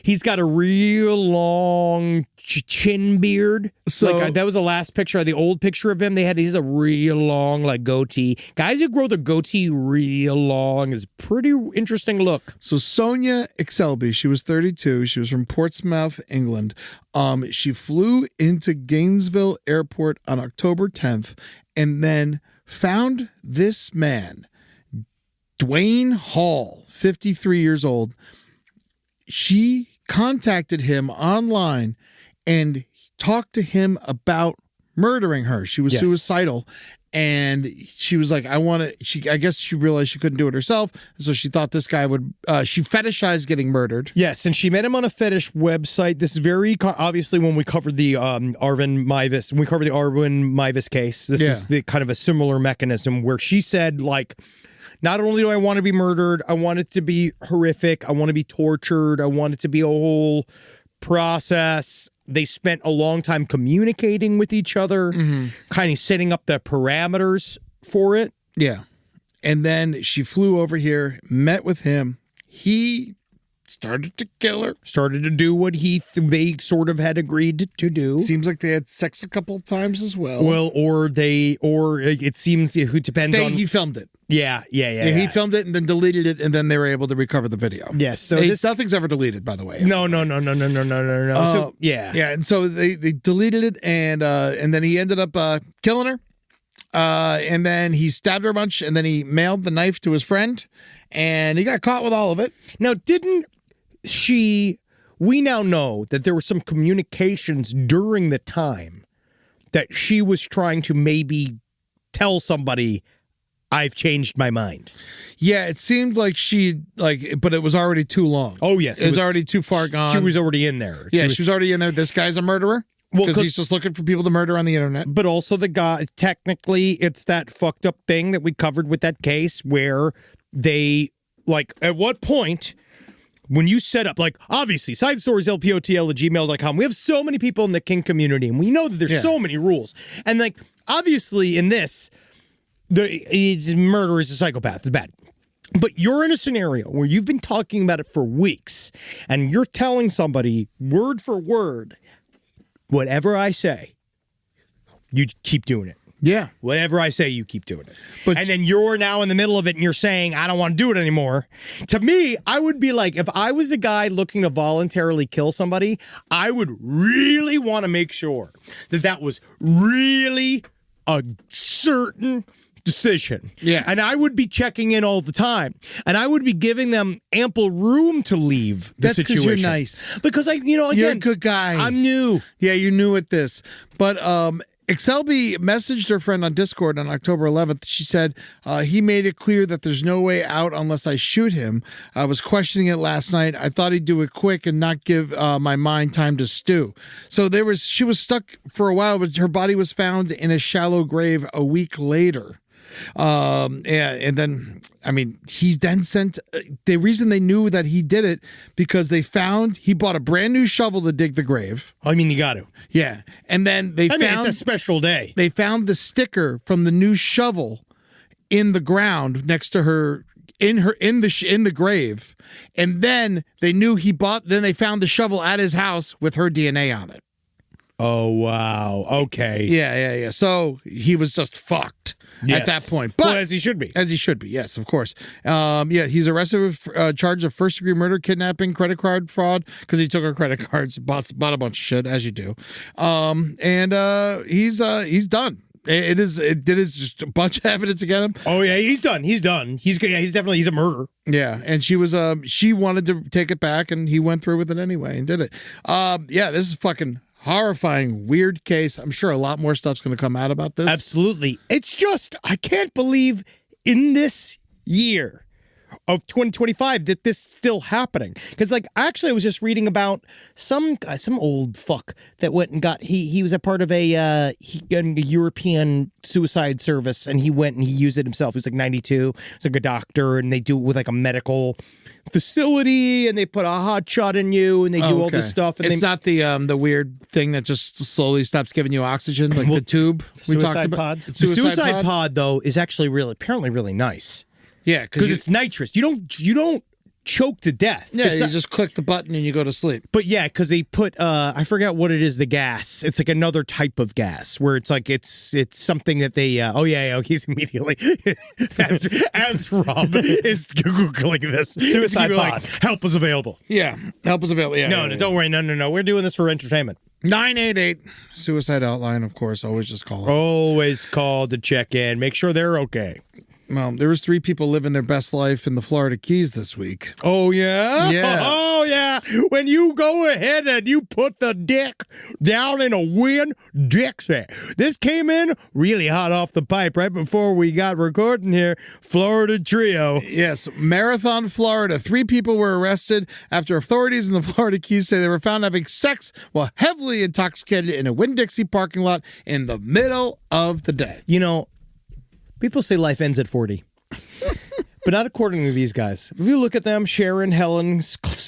He's got a real long chin beard. So- that was the last picture, the old picture of him. He's a real long goatee. Guys who grow their goatee real long is pretty interesting look. So Sonia Exelby, she was 32. She was from Portsmouth, England. She flew into Gainesville Airport on October 10th and then found this man, Dwayne Hall, 53 years old. She contacted him online and talked to him about murdering her. She was suicidal. And she was like, I guess she realized she couldn't do it herself. So she thought this guy would, she fetishized getting murdered. Yes, and she met him on a fetish website. This is very obviously when we covered the Arvin Mivas case. This is the kind of a similar mechanism where she said, not only do I want to be murdered, I want it to be horrific. I want to be tortured. I want it to be a whole process. They spent a long time communicating with each other, kind of setting up the parameters for it. Yeah. And then she flew over here, met with him. He started to kill her. Started to do what they sort of had agreed to do. Seems like they had sex a couple of times as well. Well, or it seems it depends on. He filmed it. Yeah. He filmed it and then deleted it, and then they were able to recover the video. Yes. So nothing's ever deleted, by the way. No. So yeah. And so they deleted it, and then he ended up killing her. And then he stabbed her a bunch, and then he mailed the knife to his friend, and he got caught with all of it. Now, didn't we now know that there were some communications during the time that she was trying to maybe tell somebody, I've changed my mind. Yeah, it seemed like but it was already too long. Oh, yes. It was already too far gone. She was already in there. She was already in there. This guy's a murderer. Well, because he's just looking for people to murder on the internet. But also the guy, technically, it's that fucked up thing that we covered with that case where they, at what point, when you set up, obviously, sidestorieslpotl@gmail.com, we have so many people in the kink community, and we know that there's so many rules. And, obviously, in this, murder is a psychopath. It's bad. But you're in a scenario where you've been talking about it for weeks, and you're telling somebody, word for word, whatever I say, you keep doing it. Yeah. Whatever I say, you keep doing it. But and then you're now in the middle of it and you're saying, I don't want to do it anymore. To me, I would be like, if I was the guy looking to voluntarily kill somebody, I would really want to make sure that was really a certain decision. Yeah. And I would be checking in all the time. And I would be giving them ample room to leave the That's situation. because you're nice. Because again, you're a good guy. I'm new. Yeah, you're new at this. But Exelby messaged her friend on Discord on October 11th. She said, he made it clear that there's no way out unless I shoot him. I was questioning it last night. I thought he'd do it quick and not give my mind time to stew. So she was stuck for a while, but her body was found in a shallow grave a week later. And then, I mean, he then sent, the reason they knew that he did it, because he bought a brand new shovel to dig the grave. I mean, you got to. Yeah. And then it's a special day. They found the sticker from the new shovel in the ground next to her, in the grave. And then they knew then they found the shovel at his house with her DNA on it. Oh, wow. Okay. Yeah. So he was just fucked at that point. But as he should be. As he should be, yes, of course. He's arrested with charge of first-degree murder, kidnapping, credit card fraud, because he took her credit cards, bought a bunch of shit, as you do. He's done. It is just a bunch of evidence against him. Oh yeah, he's done. He's a murderer. Yeah, and she wanted to take it back, and he went through with it anyway and did it. This is fucking horrifying, weird case. I'm sure a lot more stuff's going to come out about this. Absolutely. It's just, I can't believe in this year of 2025 that this is still happening. Because, actually, I was just reading about some old fuck that went and he was a part of a European suicide service, and he went and he used it himself. He was 92. He's a doctor, and they do it with a medical facility, and they put a hot shot in you, and they do all this stuff. And it's not the weird thing that just slowly stops giving you oxygen, like the tube we talked about. Pods. The suicide pod, though, is actually apparently really nice. Yeah, because it's nitrous. You don't choke to death. Yeah, you just click the button and you go to sleep. But yeah, because they put I forgot what it is. The gas. It's another type of gas where it's it's something that they. He's immediately as Rob is googling this suicide pod. Help is available. Yeah, help is available. Yeah, no, don't worry. No. We're doing this for entertainment. 988 suicide outline. Of course, always just call them. Always call to check in. Make sure they're okay. Well, there was 3 people living their best life in the Florida Keys this week. Oh, yeah? Yeah. Oh, yeah. When you go ahead and you put the dick down in a Winn Dixie. This came in really hot off the pipe right before we got recording here. Florida trio. Yes, Marathon, Florida. 3 people were arrested after authorities in the Florida Keys say they were found having sex while heavily intoxicated in a Winn Dixie parking lot in the middle of the day. You know, people say life ends at 40. But not according to these guys. If you look at them, Sharon, Helen,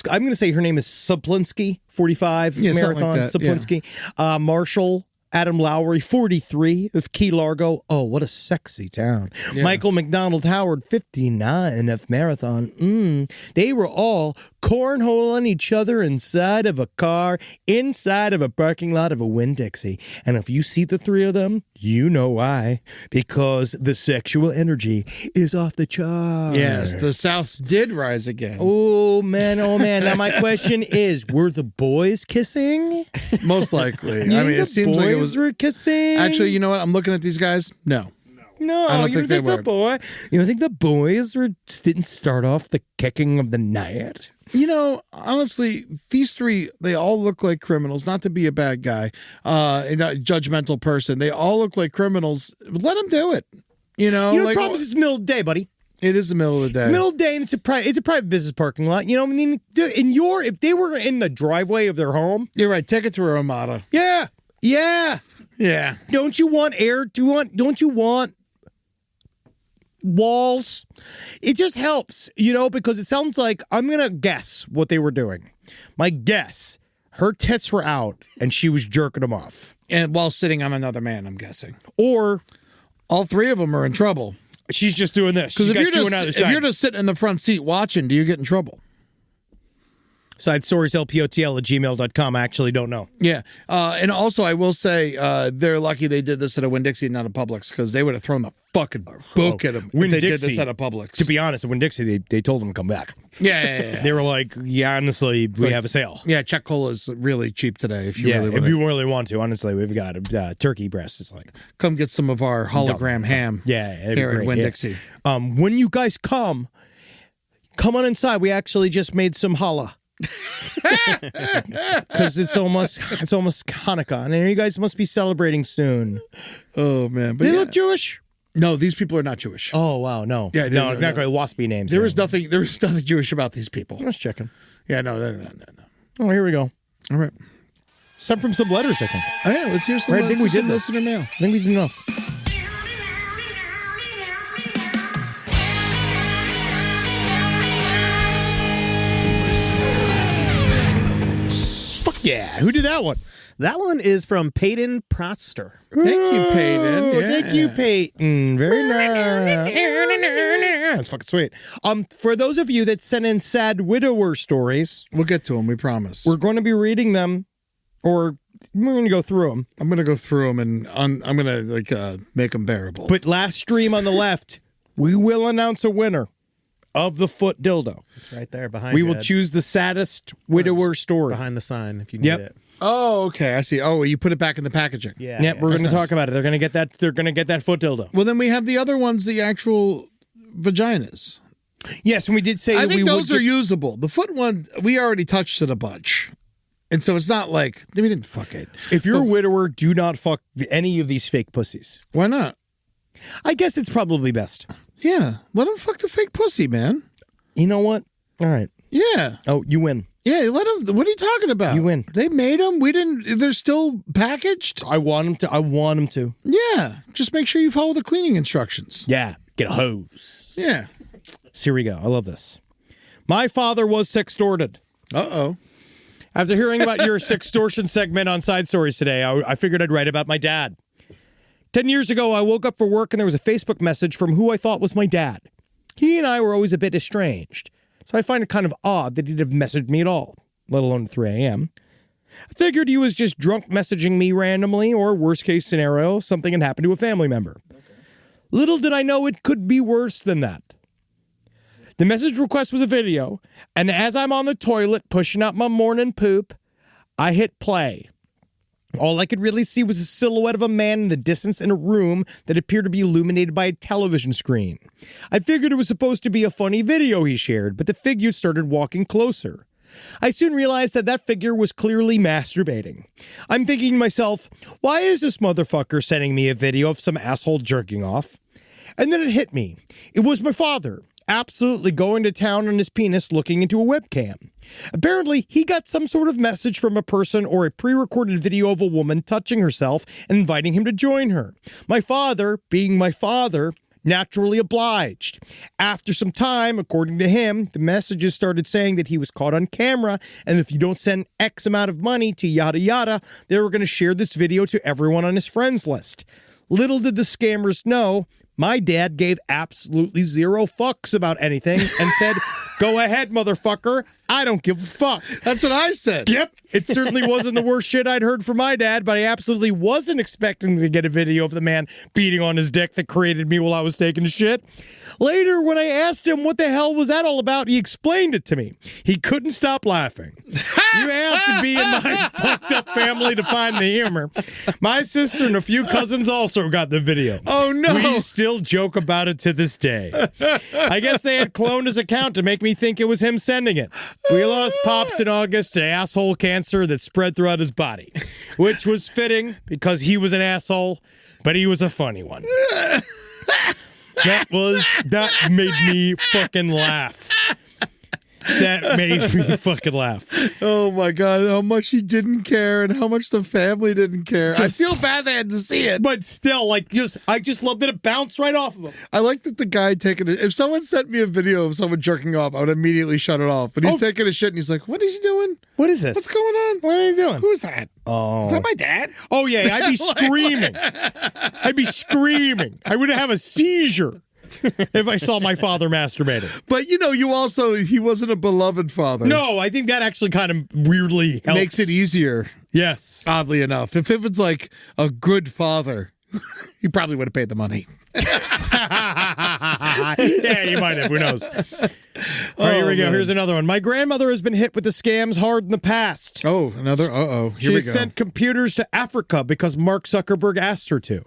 I'm going to say her name is Suplinski, 45, Marathon, like that, Suplinski. Yeah. Marshall, Adam Lowry, 43, of Key Largo. Oh, what a sexy town. Yeah. Michael McDonald Howard, 59, of Marathon. They were all cornholing each other inside of a car, inside of a parking lot of a Winn Dixie. And if you see the 3 of them, you know why. Because the sexual energy is off the charts. Yes, the South did rise again. Oh, man. Now, my question is, were the boys kissing? Most likely. I mean, it seems like it was. Were kissing. Actually, you know what? I'm looking at these guys. No, I don't think they were. You don't think the boys didn't start off the kicking of the night? You know, honestly, these 3, they all look like criminals. Not to be a bad guy, not a judgmental person. They all look like criminals. Let them do it. The problem is it's the middle of the day, buddy. It is the middle of the day. It's the middle of the day, and it's a private business parking lot. You know, I mean, if they were in the driveway of their home, you're right. Take it to a Ramada. Yeah. Don't you want air? Don't you want walls? It just helps, because it sounds like, I'm gonna guess what they were doing. My guess, her tits were out and she was jerking them off, and while sitting on another man, I'm guessing, or all 3 of them are in trouble. She's just doing this because if you're just sitting in the front seat watching, do you get in trouble? Side stories, lpotl@gmail.com. I actually don't know. Yeah. And also, I will say they're lucky they did this at a Winn Dixie and not a Publix, because they would have thrown the fucking book at them if they did this at a Publix. To be honest, at Winn Dixie, they told them to come back. Yeah. They were like, honestly, we have a sale. Yeah, Czech Cola is really cheap today. If you really want to, honestly, we've got turkey breast. It's like, come get some of our hologram ham. Yeah, here at Winn Dixie. When you guys come on inside. We actually just made some challah. Because it's almost Hanukkah, and you guys must be celebrating soon. Oh man, but they look Jewish. No, these people are not Jewish. Oh wow, no, yeah, no, not quite waspy names. There is nothing Jewish about these people. I was checking. Yeah, no. Oh, here we go. All right, some from some letters, I think. Oh yeah, let's hear some. I think we did listener mail. I think we did enough. Who did that one? That one is from Peyton Protster. Thank you, Peyton. Yeah. Thank you, Peyton. Very nice. That's fucking sweet. For those of you that sent in sad widower stories, We'll get to them, we promise. we're going to be reading them, or we're going to go through them. I'm going to go through them, and I'm going to make them bearable. But last stream on the left, we will announce a winner of the foot dildo. It's right there behind We you, will Ed. choose the saddest widower story. Behind the sign if you need Yep. it. Oh, okay, I see. Oh, you put it back in the packaging. Yeah. Yep, we're going to That's talk about it. They're going to get that. They're going to get that foot dildo. Well, then we have the other ones, the actual vaginas. Yes, and we did say I that think we those would are get- usable. The foot one, we already touched it a bunch. And so it's not like, we didn't fuck it. If you're a widower, do not fuck any of these fake pussies. Why not? I guess it's probably best. Yeah, let them fuck the fake pussy, man. You know what? All right. Yeah. Oh, you win. Yeah, let them. What are you talking about? You win. They made them. We didn't. They're still packaged. I want him to. I want him to. Yeah. Just make sure you follow the cleaning instructions. Yeah. Get a hose. Yeah. So here we go. I love this. My father was sextorted. Uh-oh. After hearing about your sextortion segment on Side Stories today, I figured I'd write about my dad. 10 years ago, I woke up for work and there was a Facebook message from who I thought was my dad. He and I were always a bit estranged, so I find it kind of odd that he'd have messaged me at all, let alone at 3 a.m. I figured he was just drunk messaging me randomly, or worst case scenario, something had happened to a family member. Little did I know it could be worse than that. The message request was a video, and as I'm on the toilet pushing out my morning poop, I hit play. All I could really see was a silhouette of a man in the distance in a room that appeared to be illuminated by a television screen. I figured it was supposed to be a funny video he shared, but the figure started walking closer. I soon realized that that figure was clearly masturbating. I'm thinking to myself, why is this motherfucker sending me a video of some asshole jerking off? And then it hit me. It was my father, absolutely going to town on his penis looking into a webcam. Apparently, he got some sort of message from a person or a pre-recorded video of a woman touching herself and inviting him to join her. My father, being my father, naturally obliged. After some time, according to him, the messages started saying that he was caught on camera, and if you don't send X amount of money to yada yada, they were going to share this video to everyone on his friends list. Little did the scammers know, my dad gave absolutely zero fucks about anything and said, go ahead, motherfucker. I don't give a fuck. That's what I said. Yep. It certainly wasn't the worst shit I'd heard from my dad, but I absolutely wasn't expecting to get a video of the man beating on his dick that created me while I was taking a shit. Later, when I asked him what the hell was that all about, he explained it to me. He couldn't stop laughing. You have to be in my fucked up family to find the humor. My sister and a few cousins also got the video. Oh, no. We still joke about it to this day. I guess they had cloned his account to make me think it was him sending it. We lost Pops in August to asshole cancer that spread throughout his body, which was fitting because he was an asshole, but he was a funny one. That made me fucking laugh. That made me fucking laugh. Oh my God, how much he didn't care and how much the family didn't care. I feel bad they had to see it. But still, I just love that it bounced right off of him. I like that the guy taking it. If someone sent me a video of someone jerking off, I would immediately shut it off. But he's taking a shit and he's like, what is he doing? What is this? What's going on? What are you doing? Who's that? Oh. Is that my dad? Oh, yeah, I'd be screaming. I'd be screaming. I would have a seizure if I saw my father masturbating. But, he wasn't a beloved father. No, I think that actually kind of weirdly helps. Makes it easier, Yes. oddly enough. If it was like a good father, he probably would have paid the money. Yeah, you might have. Who knows? All right, here we go. man. Here's another one. My grandmother has been hit with the scams hard in the past. Oh, another. Here She we go. sent computers to Africa because Mark Zuckerberg asked her to.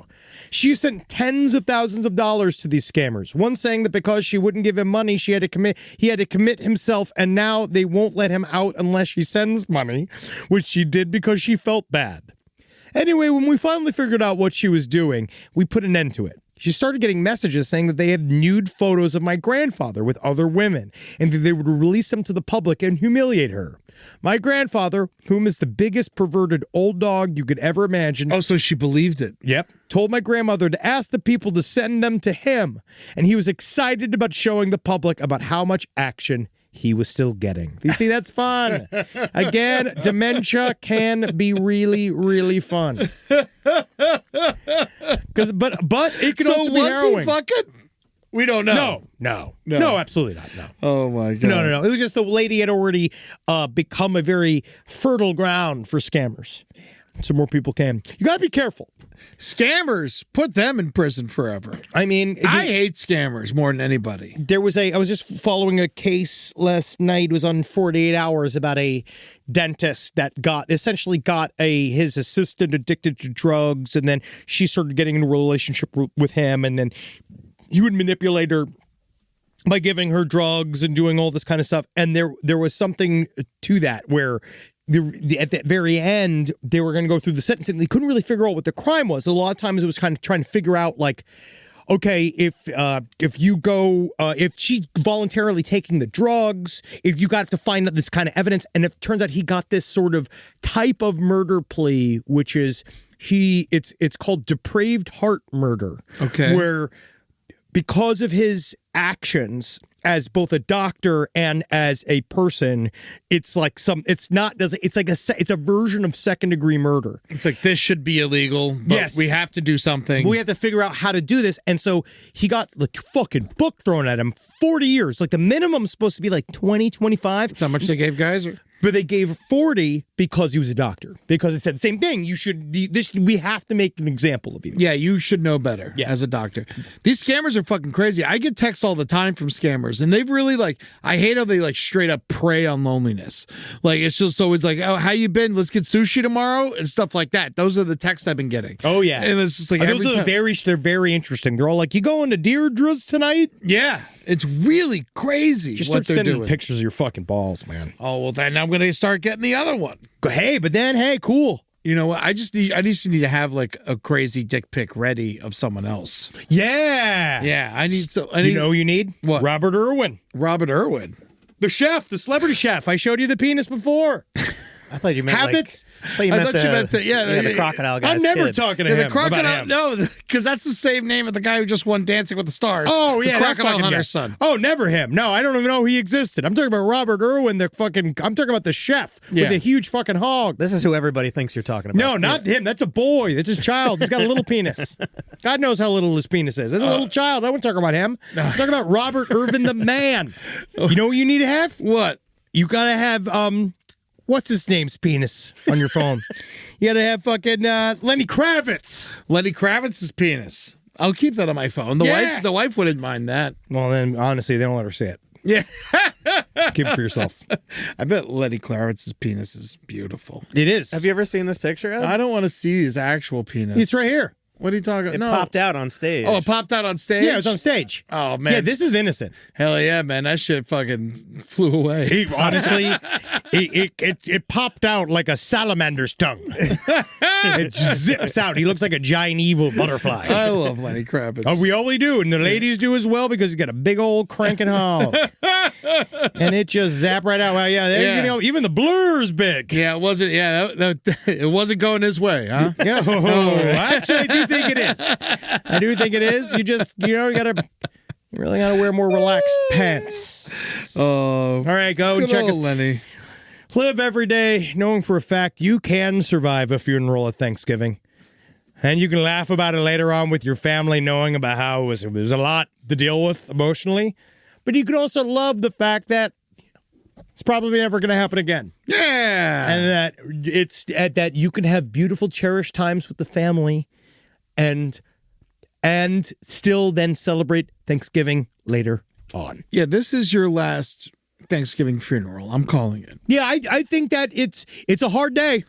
She sent tens of thousands of dollars to these scammers. One saying that because she wouldn't give him money, he had to commit himself, and now they won't let him out unless she sends money, which she did because she felt bad. Anyway, when we finally figured out what she was doing, we put an end to it. She started getting messages saying that they had nude photos of my grandfather with other women and that they would release them to the public and humiliate her. My grandfather, whom is the biggest perverted old dog you could ever imagine. Oh, so she believed it. Yep. Told my grandmother to ask the people to send them to him, and he was excited about showing the public about how much action he was still getting. You see, that's fun. Again, dementia can be really, really fun. But it can also be harrowing. He fucking? We don't know. No, absolutely not. No. Oh my god. No. It was just the lady had already become a very fertile ground for scammers. So more people came. You got to be careful. Scammers, put them in prison forever. I mean, I hate scammers more than anybody. I was just following a case last night. It was on 48 Hours about a dentist that essentially got his assistant addicted to drugs, and then she started getting in a relationship with him, and then he would manipulate her by giving her drugs and doing all this kind of stuff. And there was something to that where at the very end, they were going to go through the sentencing. They couldn't really figure out what the crime was. A lot of times it was kind of trying to figure out, like, okay, if she voluntarily taking the drugs, if you got to find out this kind of evidence. And it turns out he got this sort of type of murder plea, which is it's called depraved heart murder. Okay. Where because of his actions as both a doctor and as a person, it's like it's a version of second degree murder. It's like, this should be illegal, but yes, we have to do something. We have to figure out how to do this. And so he got like fucking book thrown at him, 40 years. Like the minimum is supposed to be like 20, 25. That's how much they gave Geyser? But they gave 40 because he was a doctor. Because it said the same thing. We have to make an example of you. Yeah, you should know better as a doctor. These scammers are fucking crazy. I get texts all the time from scammers, and they've really I hate how they straight up prey on loneliness. Like, it's just always like, oh, how you been? Let's get sushi tomorrow and stuff like that. Those are the texts I've been getting. Oh yeah, and it's just like they're very interesting. They're all like, you going to Deirdre's tonight? Yeah, it's really crazy. Just what start they're sending doing. Pictures of your fucking balls, man. Oh well, then I'm gonna start getting the other one. Hey, cool. You know what? I just need to have like a crazy dick pic ready of someone else. Yeah. You know you need? What? Robert Irwin. The chef, the celebrity chef. I showed you the penis before. I thought you meant I thought you meant the crocodile guy. I'm never talking to him the crocodile, about him. No, because that's the same name of the guy who just won Dancing with the Stars. Oh, yeah. The Crocodile Hunter's son. Oh, never him. No, I don't even know he existed. I'm talking about Robert Irwin, I'm talking about the chef with the huge fucking hog. This is who everybody thinks you're talking about. No, not him. That's a boy. That's his child. He's got a little penis. God knows how little his penis is. That's a little child. I wouldn't talk about him. I'm talking about Robert Irwin, the man. You know what you need to have? What? You gotta have, what's his name's penis on your phone? You gotta have fucking Lenny Kravitz. Lenny Kravitz's penis. I'll keep that on my phone. The wife wouldn't mind that. Well, then, honestly, they don't let her see it. Yeah. Keep it for yourself. I bet Lenny Kravitz's penis is beautiful. It is. Have you ever seen this picture, Ed? I don't want to see his actual penis. It's right here. What are you talking about? It No. popped out on stage. Oh, it popped out on stage? Yeah, it was on stage. Oh, man. Yeah, this is innocent. Hell yeah, man. That shit fucking flew away. Honestly, it popped out like a salamander's tongue. It zips out. He looks like a giant evil butterfly. I love Lenny Kravitz. We all do, and the ladies do as well because he's got a big old cranking hog. And it just zapped right out. Well, you know, even the blur's big. Yeah, it wasn't. Yeah, it wasn't going his way, huh? Yeah, actually, I do think it is. I do think it is. You really gotta wear more relaxed pants. Oh, all right, go and check us, Lenny. Live every day knowing for a fact you can survive a funeral at Thanksgiving. And you can laugh about it later on with your family, knowing about how it was a lot to deal with emotionally. But you can also love the fact that it's probably never going to happen again. Yeah. And that you can have beautiful, cherished times with the family and still then celebrate Thanksgiving later on. Yeah, this is your last Thanksgiving funeral. I'm calling it. Yeah, I think that it's a hard day.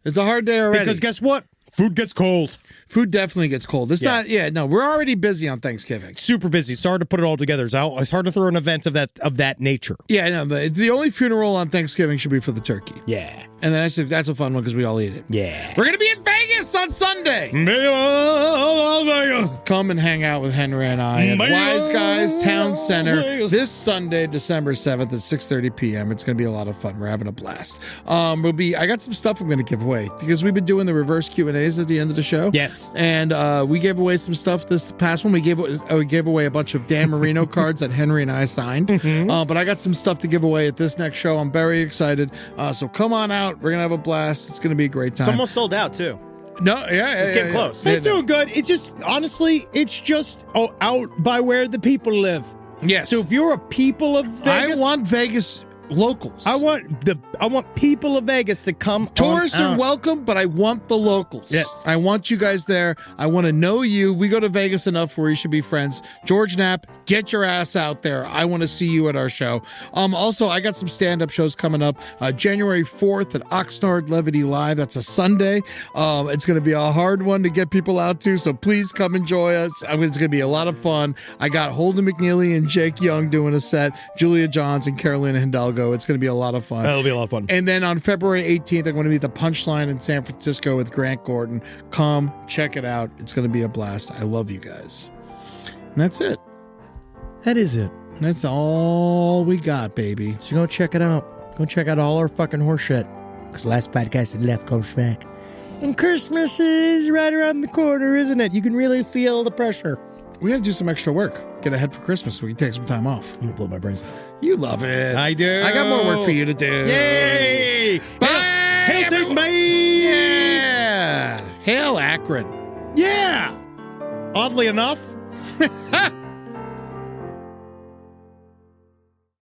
It's a hard day already. Because guess what? Food gets cold. Food definitely gets cold. We're already busy on Thanksgiving. Super busy. It's hard to put it all together. It's hard to throw an event of that nature. Yeah, no, the only funeral on Thanksgiving should be for the turkey. Yeah. And then that's a fun one because we all eat it. Yeah. We're going to be in Vegas on Sunday. Vegas. Come and hang out with Henry and I at Wise Guys Town Center this Sunday, December 7th at 6:30 p.m. It's going to be a lot of fun. We're having a blast. I got some stuff I'm going to give away because we've been doing the reverse Q&As at the end of the show. Yes. And we gave away some stuff this past one. We gave away a bunch of Dan Marino cards that Henry and I signed. But I got some stuff to give away at this next show. I'm very excited. So come on out. We're going to have a blast. It's going to be a great time. It's almost sold out, too. No, yeah. It's getting close. It's doing good. It just, honestly, it's just out by where the people live. Yes. So if you're a people of Vegas. I want Vegas locals. I want people of Vegas to come. Tourists are welcome, but I want the locals. Yes. I want you guys there. I want to know you. We go to Vegas enough where you should be friends. George Knapp, get your ass out there. I want to see you at our show. Also, I got some stand-up shows coming up. January 4th at Oxnard Levity Live. That's a Sunday. It's going to be a hard one to get people out to, so please come enjoy us. It's going to be a lot of fun. I got Holden McNeely and Jake Young doing a set, Julia Johns and Carolina Hidalgo. It's going to be a lot of fun. That'll be a lot of fun. And then on February 18th, I'm going to be at the Punchline in San Francisco with Grant Gordon. Come, check it out. It's going to be a blast. I love you guys. And that's it. That is it. That's all we got, baby. So go check it out. Go check out all our fucking horse shit. Because last podcast that left comes back. And Christmas is right around the corner, isn't it? You can really feel the pressure. We got to do some extra work. Get ahead for Christmas. We can take some time off. I'm going to blow my brains out. You love it. I do. I got more work for you to do. Yay! Bye. Hail St. Bye. Yeah. Hail Akron. Yeah. Oddly enough.